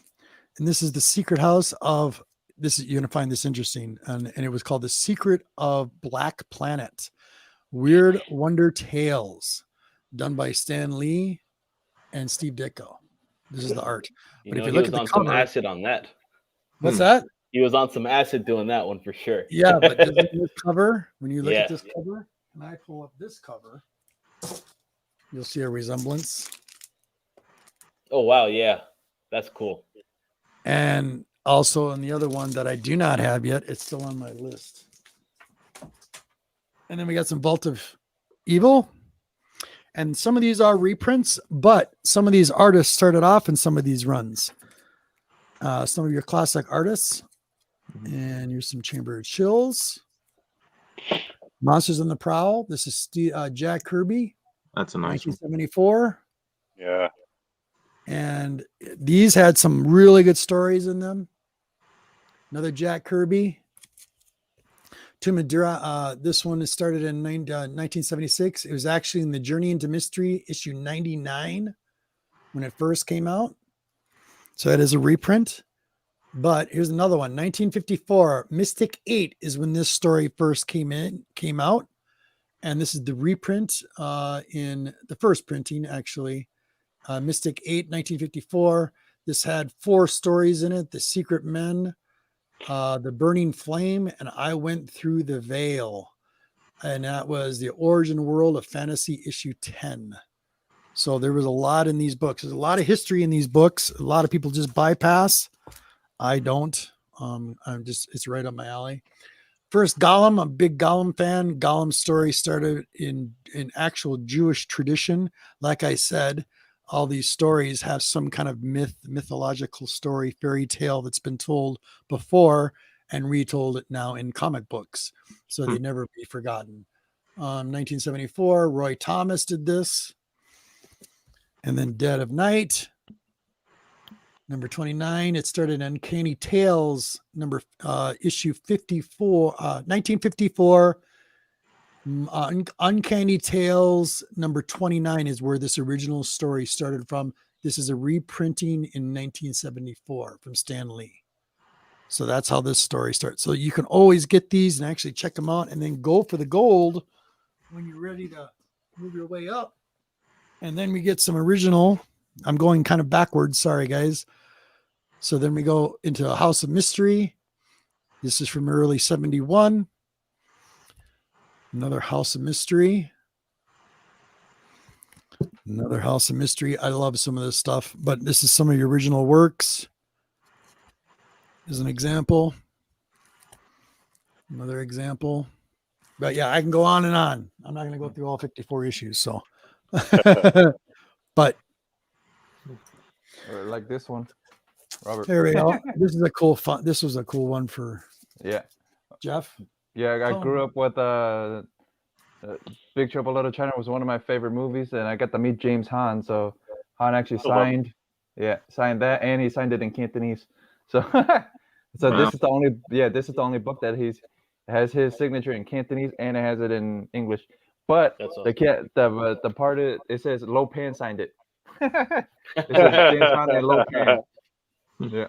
And this is The Secret House of this. You're going to find this interesting. And it was called The Secret of Black Planet. Weird Wonder Tales. Done by Stan Lee and Steve Ditko. This is the art. But if you look at the cover, some acid on that. What's that? He was on some acid doing that one for sure. Yeah, but this cover, when you look at this cover, and I pull up this cover, you'll see a resemblance. Oh, wow. Yeah, that's cool. And also on the other one that I do not have yet, it's still on my list. And then we got some Vault of Evil. And some of these are reprints, but some of these artists started off in some of these runs. Some of your classic artists. And here's some Chamber of Chills. Monsters on the Prowl. This is Jack Kirby. That's a nice 1974. Yeah. And these had some really good stories in them. Another Jack Kirby. To Madeira. This one is started in 1976. It was actually in the Journey into Mystery, issue 99, when it first came out. So that is a reprint. But here's another one. 1954. Mystic 8 is when this story first came out. And this is the reprint in the first printing, actually. Mystic 8, 1954. This had 4 stories in it. The Secret Men, The Burning Flame, and I Went Through the Veil. And that was the Origin World of Fantasy issue 10. So there was a lot in these books. There's a lot of history in these books. A lot of people just bypass. I don't. It's right up my alley. First, Gollum. I'm a big Gollum fan. Gollum's story started in actual Jewish tradition. Like I said, all these stories have some kind of mythological story, fairy tale that's been told before and retold it now in comic books. So they never be forgotten. 1974, Roy Thomas did this. And then Dead of Night. Number 29, it started Uncanny Tales, issue 54, 1954. Uncanny Tales number 29 is where this original story started from. This is a reprinting in 1974 from Stan Lee. So that's how this story starts. So you can always get these and actually check them out and then go for the gold when you're ready to move your way up. And then we get some original. I'm going kind of backwards. Sorry, guys. So then we go into a House of Mystery. This is from early 71. Another House of Mystery. Another House of Mystery. I love some of this stuff, but this is some of your original works. As an example. Another example. But yeah, I can go on and on. I'm not going to go through all 54 issues. So, but like this one, Robert. There we go. This is a cool fun. This was a cool one for Jeff. Yeah, I grew up with Big Trouble Little China was one of my favorite movies, and I got to meet James Hahn. So Hahn actually signed that, and he signed it in Cantonese. So So Wow. this is the only book that has his signature in Cantonese and it has it in English. But the part it says Lo Pan signed it. It says James Conley and Lo Pan. Yeah,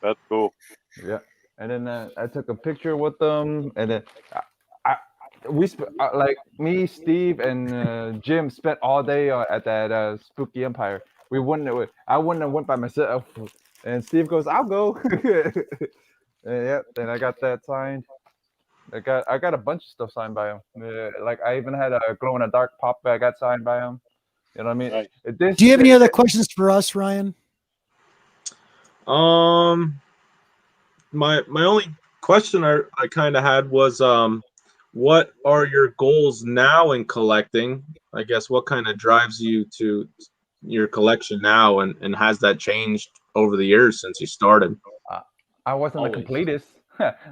That's cool. yeah. And then I took a picture with them, and then like me, Steve, and Jim spent all day at that Spooky Empire. I wouldn't have went by myself. And Steve goes, "I'll go." And yeah, then I got that signed. I got a bunch of stuff signed by him. Like I even had a glow in the dark pop that I got signed by him. You know what I mean? Nice. Do you have any other questions for us, Ryan? My only question I kind of had was what are your goals now in collecting? I guess what kind of drives you to your collection now, and has that changed over the years since you started? I wasn't a completist.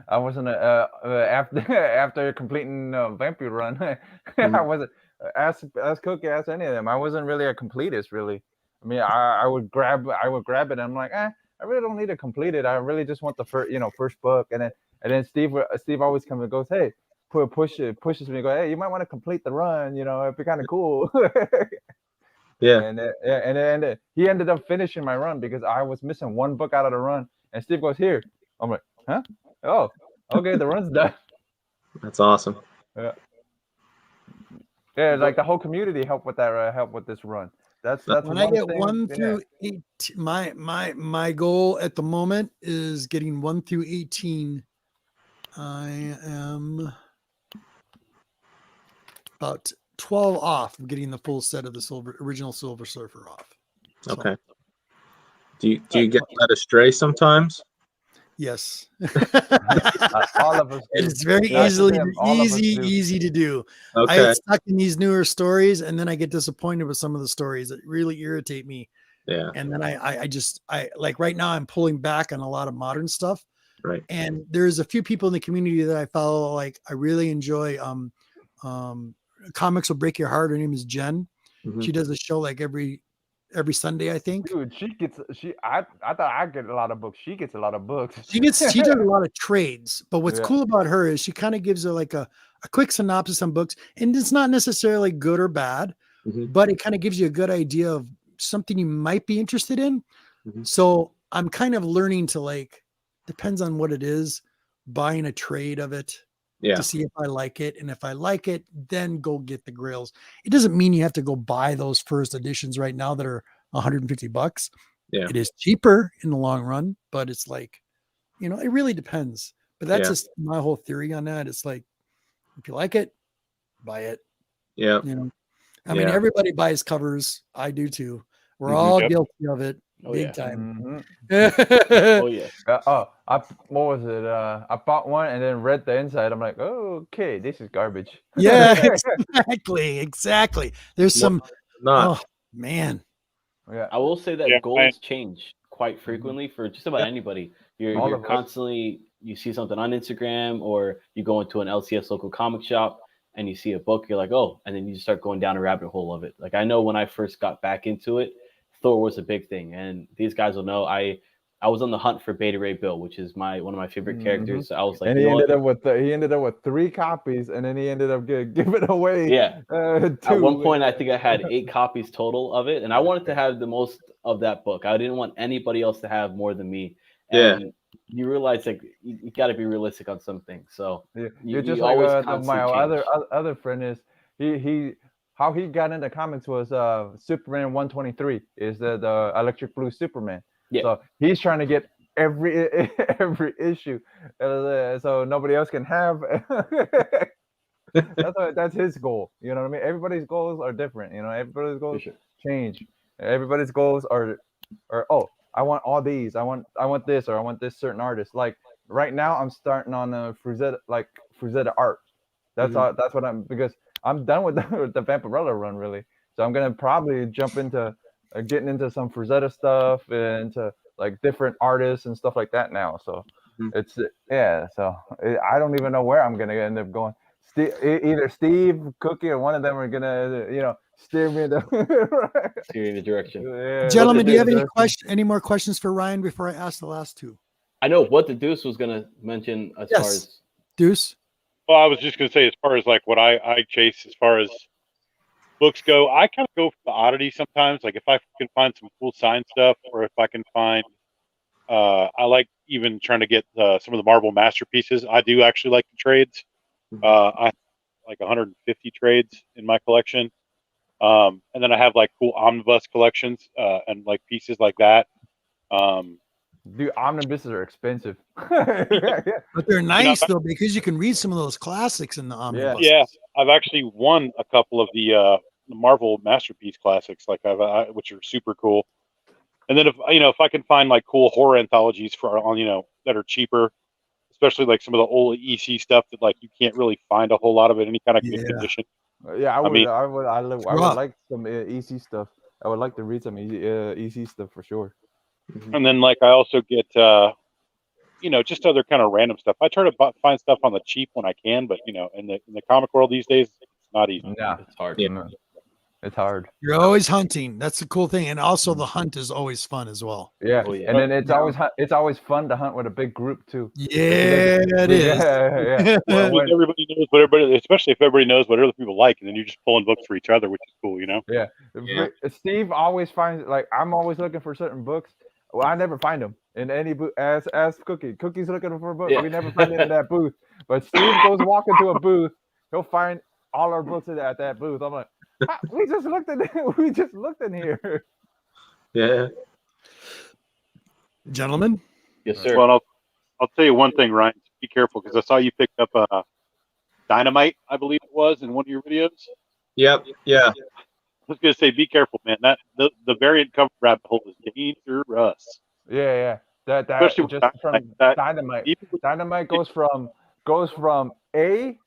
I wasn't after completing Vampire Run. I wasn't ask Cookie, ask any of them. I wasn't really a completist, really. I mean, I would grab it, and I'm like, I really don't need to complete it. I really just want the first book, and then Steve always comes and goes, hey, pushes me, go, hey, you might want to complete the run. You know, it'd be kind of cool. Yeah. And he ended up finishing my run because I was missing one book out of the run, and Steve goes, here. I'm like, huh? Oh, okay, the run's done. That's awesome. Yeah, like the whole community helped with that. Help with this run. That's when I get 1 through 8. My goal at the moment is getting 1 through 18. I am about 12 off of getting the full set of the original Silver Surfer off. So. Okay. Do you get led astray sometimes? Yes. All of us do. It's very easy to do. Okay. I get stuck in these newer stories, and then I get disappointed with some of the stories that really irritate me. Yeah. And then I like right now I'm pulling back on a lot of modern stuff. Right. And there's a few people in the community that I follow. Like I really enjoy Comics Will Break Your Heart. Her name is Jen. Mm-hmm. She does a show like every Sunday, I think. Dude, I thought I'd get a lot of books. She gets a lot of books. She does a lot of trades. But what's cool about her is she kind of gives her like a quick synopsis on books. And it's not necessarily good or bad, but it kind of gives you a good idea of something you might be interested in. So I'm kind of learning to, like, depends on what it is, buying a trade of it to see if I like it. And if I like it, then go get the grails. It doesn't mean you have to go buy those first editions right now that are $150. Yeah. It is cheaper in the long run, but it's like, it really depends. But that's just my whole theory on that. It's like, if you like it, buy it. Yeah. I mean, everybody buys covers. I do too. We're all guilty of it. Big time. Oh yeah. What was it? I bought one and then read the inside. I'm like, oh, okay, this is garbage. Yeah, exactly. There's some. Not. Oh man. Yeah. I will say that goals change quite frequently for just about anybody. You're constantly, you see something on Instagram or you go into an LCS local comic shop and you see a book, you're like, oh, and then you just start going down a rabbit hole of it. Like I know when I first got back into it, Thor was a big thing, and these guys will know I was on the hunt for Beta Ray Bill, which is one of my favorite characters. So I was like, and he ended up with 3 copies, and then he ended up giving away. Yeah. 2. At one point, I think I had 8 copies total of it, and I wanted to have the most of that book. I didn't want anybody else to have more than me. And you realize like you got to be realistic on some things. So you're just like my other friend is he. How he got into comics was Superman 123 is the electric blue Superman. Yeah. So he's trying to get every issue, so nobody else can have. That's his goal. You know what I mean? Everybody's goals are different. Everybody's goals change. Everybody's goals are I want all these. I want this, or I want this certain artist. Like right now, I'm starting on Frazetta art. That's what I'm because. I'm done with the Vampirella run, really. So I'm gonna probably jump into getting into some Frazetta stuff and into like different artists and stuff like that now. So it's So I don't even know where I'm gonna end up going. Either Steve, Cookie, or one of them are gonna steer me in the direction. Gentlemen, do you have any more questions for Ryan before I ask the last 2? I know what the Deuce was gonna mention as far as Deuce. Well, I was just gonna say, as far as like what I chase as far as books go, I kind of go for the oddity sometimes. Like if I can find some cool sign stuff, or if I can find, I like even trying to get some of the Marvel masterpieces. I do actually like the trades. I have like 150 trades in my collection, and then I have like cool omnibus collections and like pieces like that. Dude, omnibuses are expensive. But they're nice though, because you can read some of those classics in the omnibus. Yeah, I've actually won a couple of the Marvel masterpiece classics, like which are super cool. And then if I can find like cool horror anthologies that are cheaper, especially like some of the old EC stuff that like you can't really find a whole lot of it in any kind of good condition. Yeah, I would like some EC stuff. I would like to read some EC stuff for sure. And then like I also get just other kind of random stuff. I try to find stuff on the cheap when I can, but in the comic world these days, it's not easy. Yeah, it's hard. Yeah. It's hard. You're always hunting. That's the cool thing, and also the hunt is always fun as well. Yeah, and then it's always fun to hunt with a big group too. Yeah, it is. Yeah. Well, everybody knows what everybody, especially if everybody knows what other people like, and then you're just pulling books for each other, which is cool, Yeah. Steve always finds, like, I'm always looking for certain books. Well, I never find them in any booth. As Cookie. Cookie's looking for a book. Yeah. We never find it in that booth. But Steve goes walking to a booth. He'll find all our books at that booth. I'm like, we just looked in here. Yeah. Gentlemen? Yes, sir. Well, I'll tell you one thing, Ryan. Be careful, because I saw you picked up a Dynamite, I believe it was, in one of your videos. Yep. Yeah. I was going to say, be careful, man. That the variant cover rabbit hole is dangerous. Yeah. That Especially just from Dynamite. Dynamite goes from A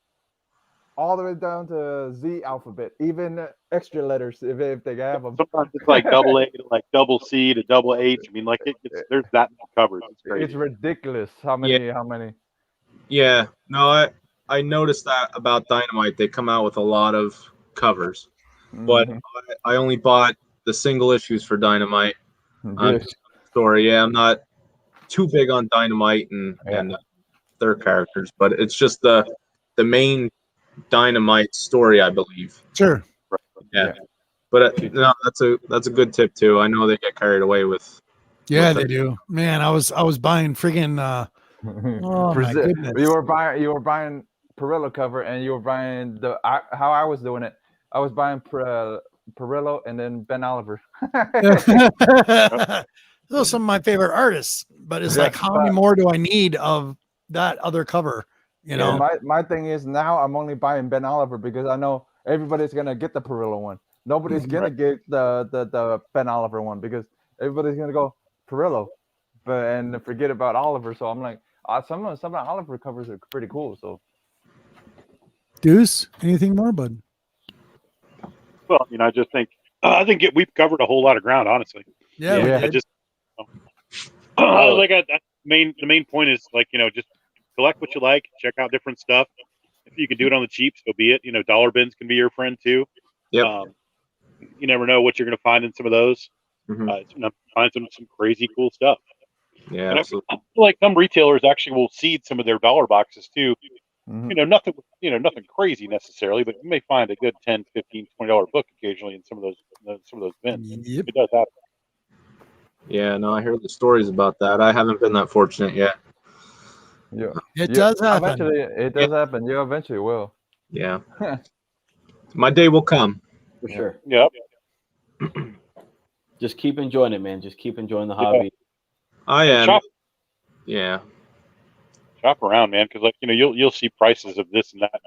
all the way down to Z alphabet, even extra letters if they have them. Sometimes it's like double A to like double C to double H. I mean, like there's that many covers. It's crazy. It's ridiculous how many. Yeah. No, I noticed that about Dynamite. They come out with a lot of covers, but I only bought the single issues for Dynamite. Story. Yeah, I'm not too big on Dynamite and their characters, but it's just the main Dynamite story, I believe. Sure. Yeah. But no, that's a good tip too. I know they get carried away with. Yeah, they do. Man, I was buying friggin' oh my goodness. You were buying Perillo cover, and you were buying how I was doing it. I was buying Perillo and then Ben Oliver. Those are some of my favorite artists, but it's like, how many more do I need of that other cover? You know, my thing is now I'm only buying Ben Oliver because I know everybody's gonna get the Perillo one. Nobody's gonna get the Ben Oliver one because everybody's gonna go Perillo, and forget about Oliver. So I'm like, some of the Oliver covers are pretty cool. So, Deuce, anything more, bud? Well, I just think we've covered a whole lot of ground, honestly. Yeah. I just the main point is just collect what you like, check out different stuff. If you can do it on the cheap, so be it. Dollar bins can be your friend too. Yep. You never know what you're going to find in some of those. Find some crazy cool stuff. Yeah, and I feel like some retailers actually will seed some of their dollar boxes too. Nothing crazy necessarily, but you may find a good $10, $15, $20 book occasionally in some of those bins. Yep. It does happen. Yeah, no, I heard the stories about that. I haven't been that fortunate yet. Yeah, it does happen. Eventually, it does happen. You eventually will. Yeah, my day will come for sure. Yep. Just keep enjoying it, man. Just keep enjoying the hobby. I am. Shop around, man, because you'll see prices of this and that.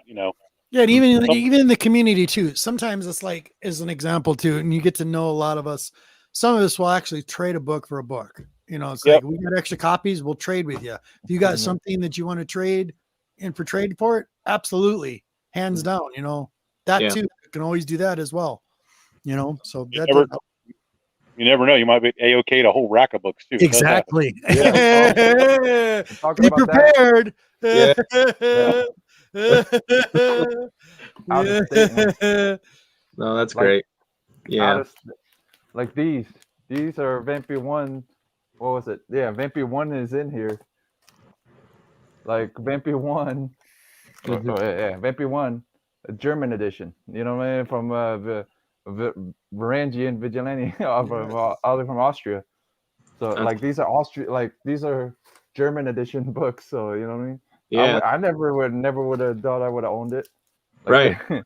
Yeah, and even in the community too. Sometimes it's like, as an example too, and you get to know a lot of us. Some of us will actually trade a book for a book. It's like, we got extra copies, we'll trade with you. If you got something that you want to trade and for trade for it, absolutely, hands down. That too, you can always do that as well. So you never know. You might be A-okay to a whole rack of books too. Exactly. Be prepared. No, that's great. Yeah. Like these are Vampy 1. What was it? Yeah, Vampy 1 is in here. like Vampy 1. Yeah, Vampy 1, a German edition. You know what I mean? From Varangian Vigilante, all from Austria. So like these are German edition books. So you know what I mean? Yeah. I never would have thought I would have owned it. Right. You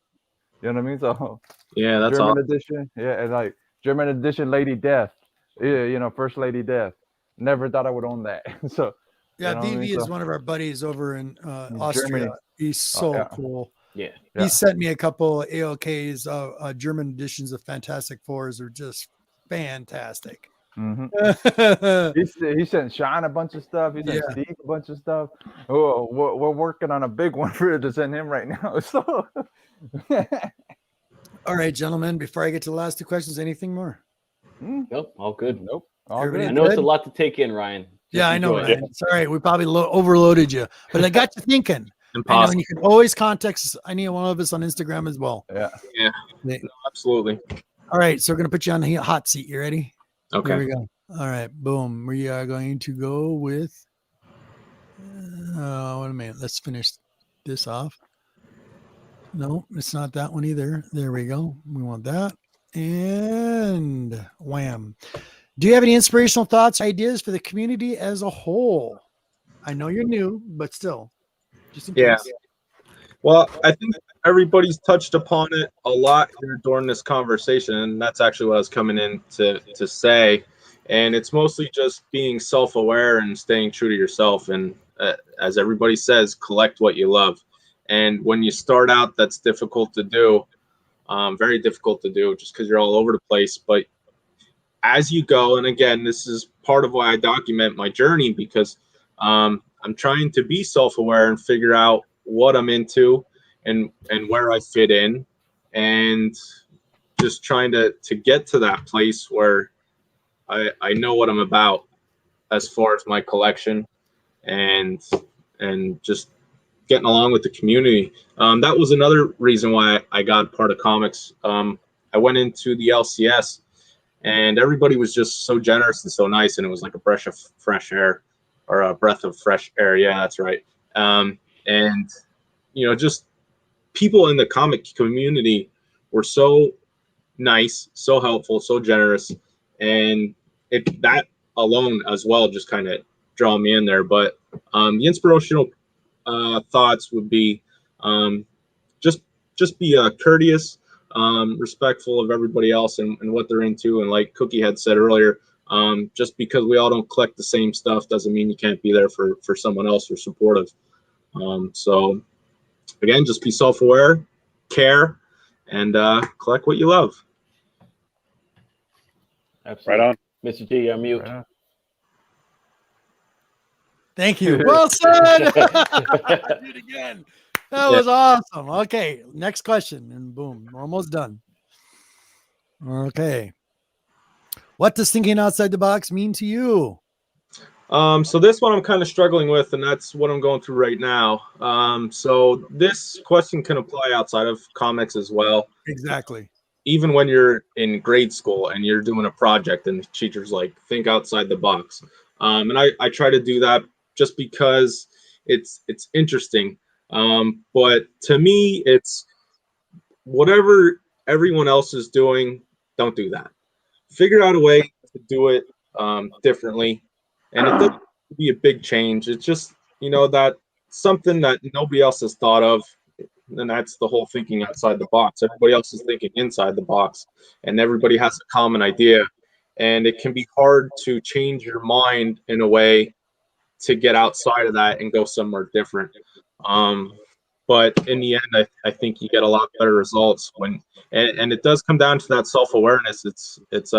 know what I mean? So yeah, that's German awesome. edition. Yeah, and like German edition Lady Death. Yeah, you know, First Lady Death. Never thought I would own that. So yeah, you know what I VV mean? is So, one of our buddies over in Austria. Germany. He's so yeah. cool. Yeah. He sent me a couple of AOKs, German editions of Fantastic Fours. Are just fantastic. He sent Sean a bunch of stuff. He sent Steve a bunch of stuff. Oh, we're working on a big one to send him right now. So, all right, gentlemen. Before I get to the last two questions, anything more? Nope, all good. Nope, all good. I know it's a lot to take in, Ryan. Yeah, I know, Ryan. It's all right. We probably overloaded you, but I got you thinking. Impossible. I know, and you can always contact us, any one of us on Instagram as well. Yeah, no, absolutely. All right, so we're gonna put you on the hot seat. You ready? Okay. Here we go. All right, boom. We are going to go with. Wait a minute. Let's finish this off. No, it's not that one either. There we go. We want that. And wham. Do you have any inspirational thoughts, ideas for the community as a whole? I know you're new, but still, just in case. Well, I think everybody's touched upon it a lot here during this conversation, and that's actually what I was coming in to say. And it's mostly just being self-aware and staying true to yourself. And as everybody says, collect what you love. And when you start out, that's difficult to do, very difficult to do, just because you're all over the place. But as you go, and again, this is part of why I document my journey, because I'm trying to be self-aware and figure out what I'm into and where I fit in, and just trying to get to that place where I know what I'm about as far as my collection and just getting along with the community. That was another reason why I got part of comics. I went into the LCS and everybody was just so generous and so nice, and it was like a breath of fresh air, or a breath of fresh air. Yeah, that's right. And you know, just people in the comic community were so nice, so helpful, so generous, and that alone as well just kind of draw me in there. But the inspirational thoughts would be just be courteous, respectful of everybody else and what they're into. And like Cookie had said earlier, just because we all don't collect the same stuff doesn't mean you can't be there for someone else or supportive. So again, just be self-aware, care, and collect what you love. Absolutely. Right on. Mr. G, you're on mute. Right. Thank you. Well said. Do it again. That was awesome. Okay, next question, and boom, we're almost done. Okay. What does thinking outside the box mean to you? So this one I'm kind of struggling with, and that's what I'm going through right now. So this question can apply outside of comics as well. Exactly. Even when you're in grade school and you're doing a project and the teacher's like, think outside the box. And I try to do that just because it's interesting. But to me, it's whatever everyone else is doing, don't do that. Figure out a way to do it differently. And it doesn't have to be a big change. It's just, you know, that something that nobody else has thought of. And that's the whole thinking outside the box. Everybody else is thinking inside the box, and everybody has a common idea. And it can be hard to change your mind in a way to get outside of that and go somewhere different. But in the end, I think you get a lot better results when, and it does come down to that self-awareness. It's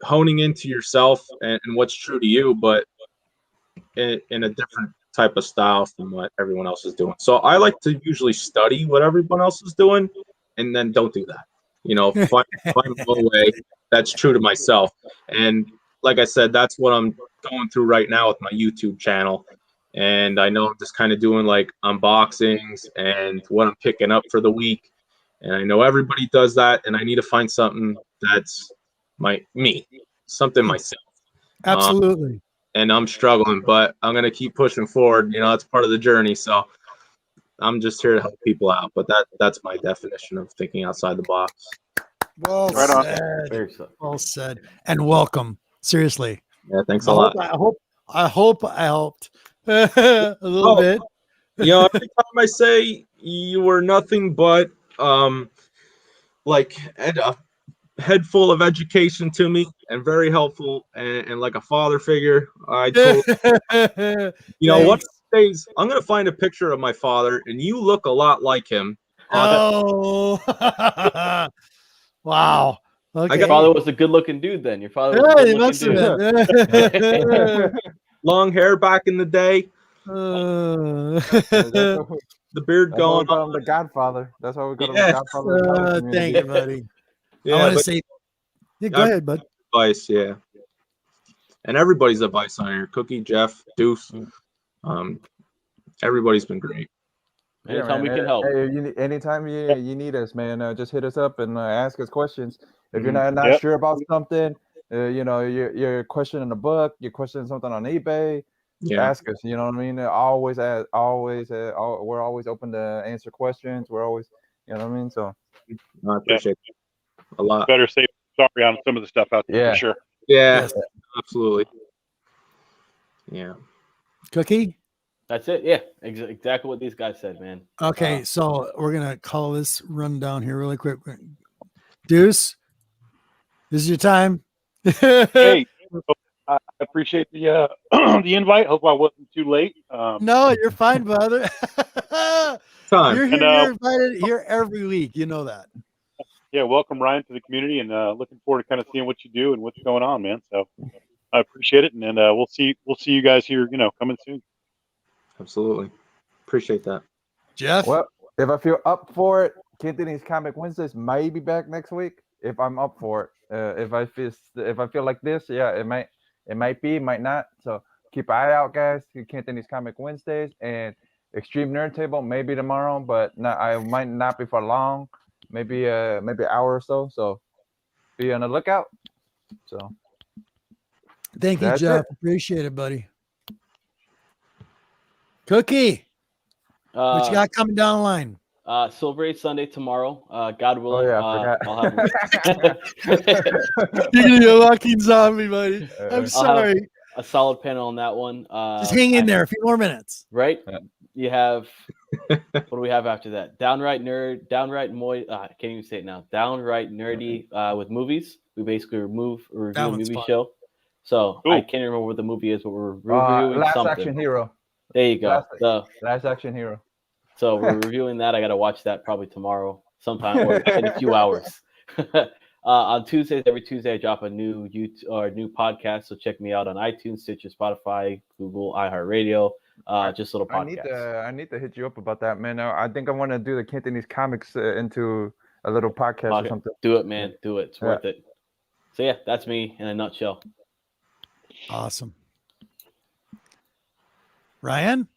honing into yourself and what's true to you, but in a different type of style from what everyone else is doing. So I like to usually study what everyone else is doing, and then don't do that. You know, find a way that's true to myself. And like I said, that's what I'm going through right now with my YouTube channel. And I know I'm just kind of doing like unboxings and what I'm picking up for the week. And I know everybody does that, and I need to find something that's something myself. Absolutely. and I'm struggling, but I'm gonna keep pushing forward. You know, that's part of the journey. So I'm just here to help people out. But that's my definition of thinking outside the box. Well Right on. said. Well said. And welcome. Seriously. Yeah, thanks a lot. I hope I helped a little bit. You know, every time I say you were nothing but like a head full of education to me and very helpful and like a father figure, I totally, you know, one of these days I'm gonna find a picture of my father and you look a lot like him. Oh, wow. Okay. Your father was a good-looking dude. Then your father was a good-looking dude. Long hair back in the day. The beard going on. The Godfather. That's why we call him the Godfather. Thank you, buddy. Yeah, I want to say, go ahead, bud. Advice, yeah. And everybody's advice on here. Cookie, Jeff, Deuce. Everybody's been great. Anytime we can help. Hey, anytime you need us, man, just hit us up and ask us questions. If you're not sure about something, you know, you're questioning a book, you're questioning something on eBay, ask us. You know what I mean? We're always open to answer questions. We're always, you know what I mean? So I appreciate it a lot. Better say sorry on some of the stuff out there for sure. Yeah, absolutely. Yeah. Cookie? That's it. Yeah, exactly what these guys said, man. Okay, so we're gonna call this rundown here really quick. Deuce, this is your time. Hey, I appreciate the the invite. Hope I wasn't too late. No, you're fine, brother. You're invited here every week. You know that. Yeah, welcome Ryan to the community, and looking forward to kind of seeing what you do and what's going on, man. So I appreciate it, and then we'll see you guys here, you know, coming soon. Absolutely. Appreciate that. Jeff? Well, if I feel up for it, Anthony's Comic Wednesdays may be back next week if I'm up for it. If I feel like this, it might be, might not. So keep an eye out, guys. Anthony's Comic Wednesdays and Extreme Nerd Table maybe tomorrow, but I might not be for long. Maybe an hour or so. So be on the lookout. So thank you, Jeff. Appreciate it, buddy. Cookie, what you got coming down the line? Silver Age Sunday tomorrow. God willing. I forgot. I'll have You're gonna be a walking zombie, buddy. I'm sorry. A solid panel on that one. Just hang in there a few more minutes. Right? You have what do we have after that? Downright I can't even say it now. Downright nerdy with movies. We basically review a movie show. So I can't remember what the movie is, but we're reviewing Last something. Action Hero. There you go. Last Action Hero. So we're reviewing that. I got to watch that probably tomorrow sometime or in a few hours. On Tuesdays, every Tuesday, I drop a new new podcast. So check me out on iTunes, Stitcher, Spotify, Google, iHeartRadio. Just little podcasts. I need to hit you up about that, man. I think I want to do the Cantonese comics into a little podcast or something. Do it, man. Do it. It's worth it. So yeah, that's me in a nutshell. Awesome. Ryan?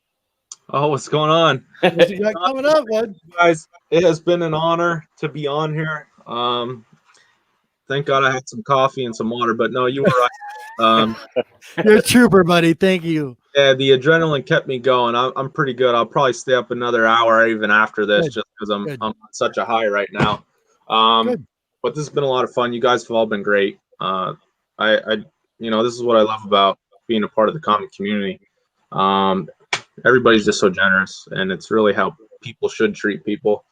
Oh, what's going on? What you got coming up, bud? Guys, it has been an honor to be on here. Thank God I had some coffee and some water, but no, you were right. You're a trooper, buddy. Thank you. Yeah, the adrenaline kept me going. I'm pretty good. I'll probably stay up another hour even after this, just because I'm on such a high right now. But this has been a lot of fun. You guys have all been great. This is what I love about being a part of the comic community. Everybody's just so generous, and it's really how people should treat people.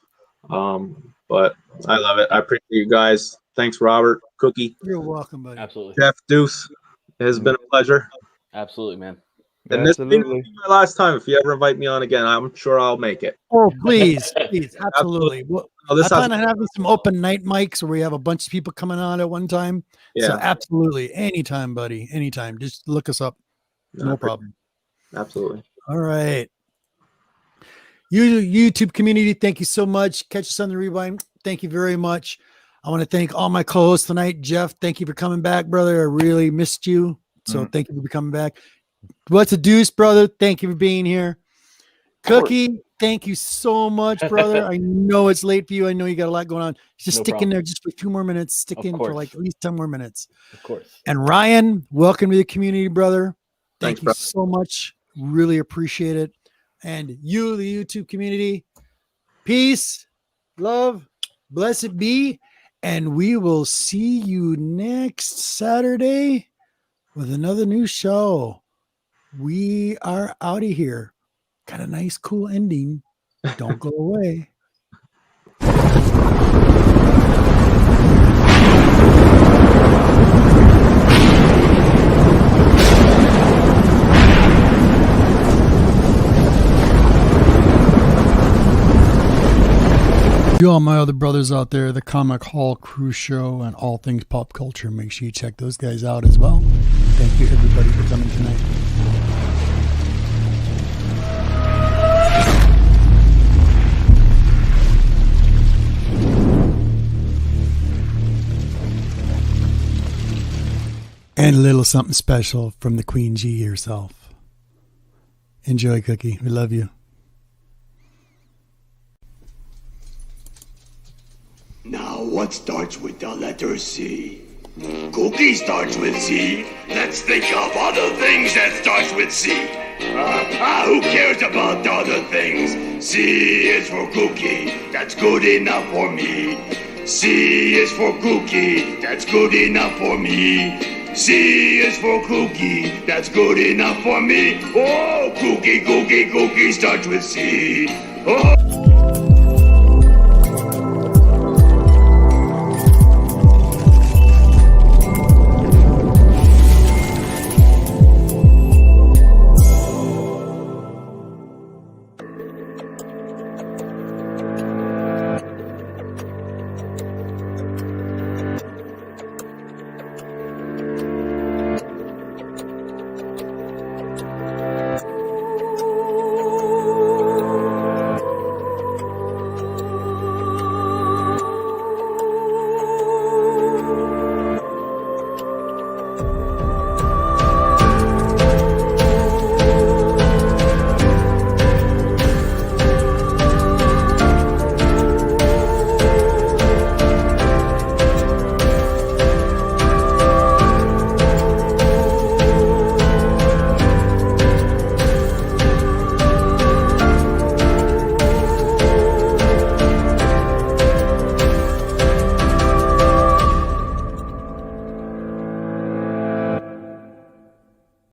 But I love it. I appreciate you guys. Thanks, Robert, Cookie. You're welcome, buddy. Absolutely. Jeff, Deuce, it has been a pleasure. Absolutely, man. And this will be my last time. If you ever invite me on again, I'm sure I'll make it. Oh, please. Absolutely. Well, I plan on having some open night mics where we have a bunch of people coming on at one time. Yeah. So absolutely. Anytime, buddy. Anytime. Just look us up. No problem. Absolutely. All right. YouTube community, thank you so much. Catch us on the rewind. Thank you very much. I want to thank all my co-hosts tonight. Jeff, thank you for coming back, brother. I really missed you. So thank you for coming back. What's a Deuce, brother? Thank you for being here. Cookie, thank you so much, brother. I know it's late for you. I know you got a lot going on. Just stick in there just for 2 more minutes. Stick in for like at least 10 more minutes. Of course. And Ryan, welcome to the community, brother. Thank you so much. Really appreciate it. And you, the YouTube community, peace, love, blessed be. And we will see you next Saturday with another new show. We are out of here. Got a nice, cool ending. Don't go away. To all my other brothers out there, the Comic Hall Crew Show and all things pop culture, make sure you check those guys out as well. Thank you, everybody, for coming tonight. And a little something special from the Queen G herself. Enjoy, Cookie. We love you. Now, what starts with the letter C? Cookie starts with C. Let's think of other things that starts with C. Who cares about other things? C is for Cookie. That's good enough for me. C is for Cookie. That's good enough for me. C is for Cookie. That's good enough for me. Oh, Cookie, Cookie, Cookie starts with C. Oh.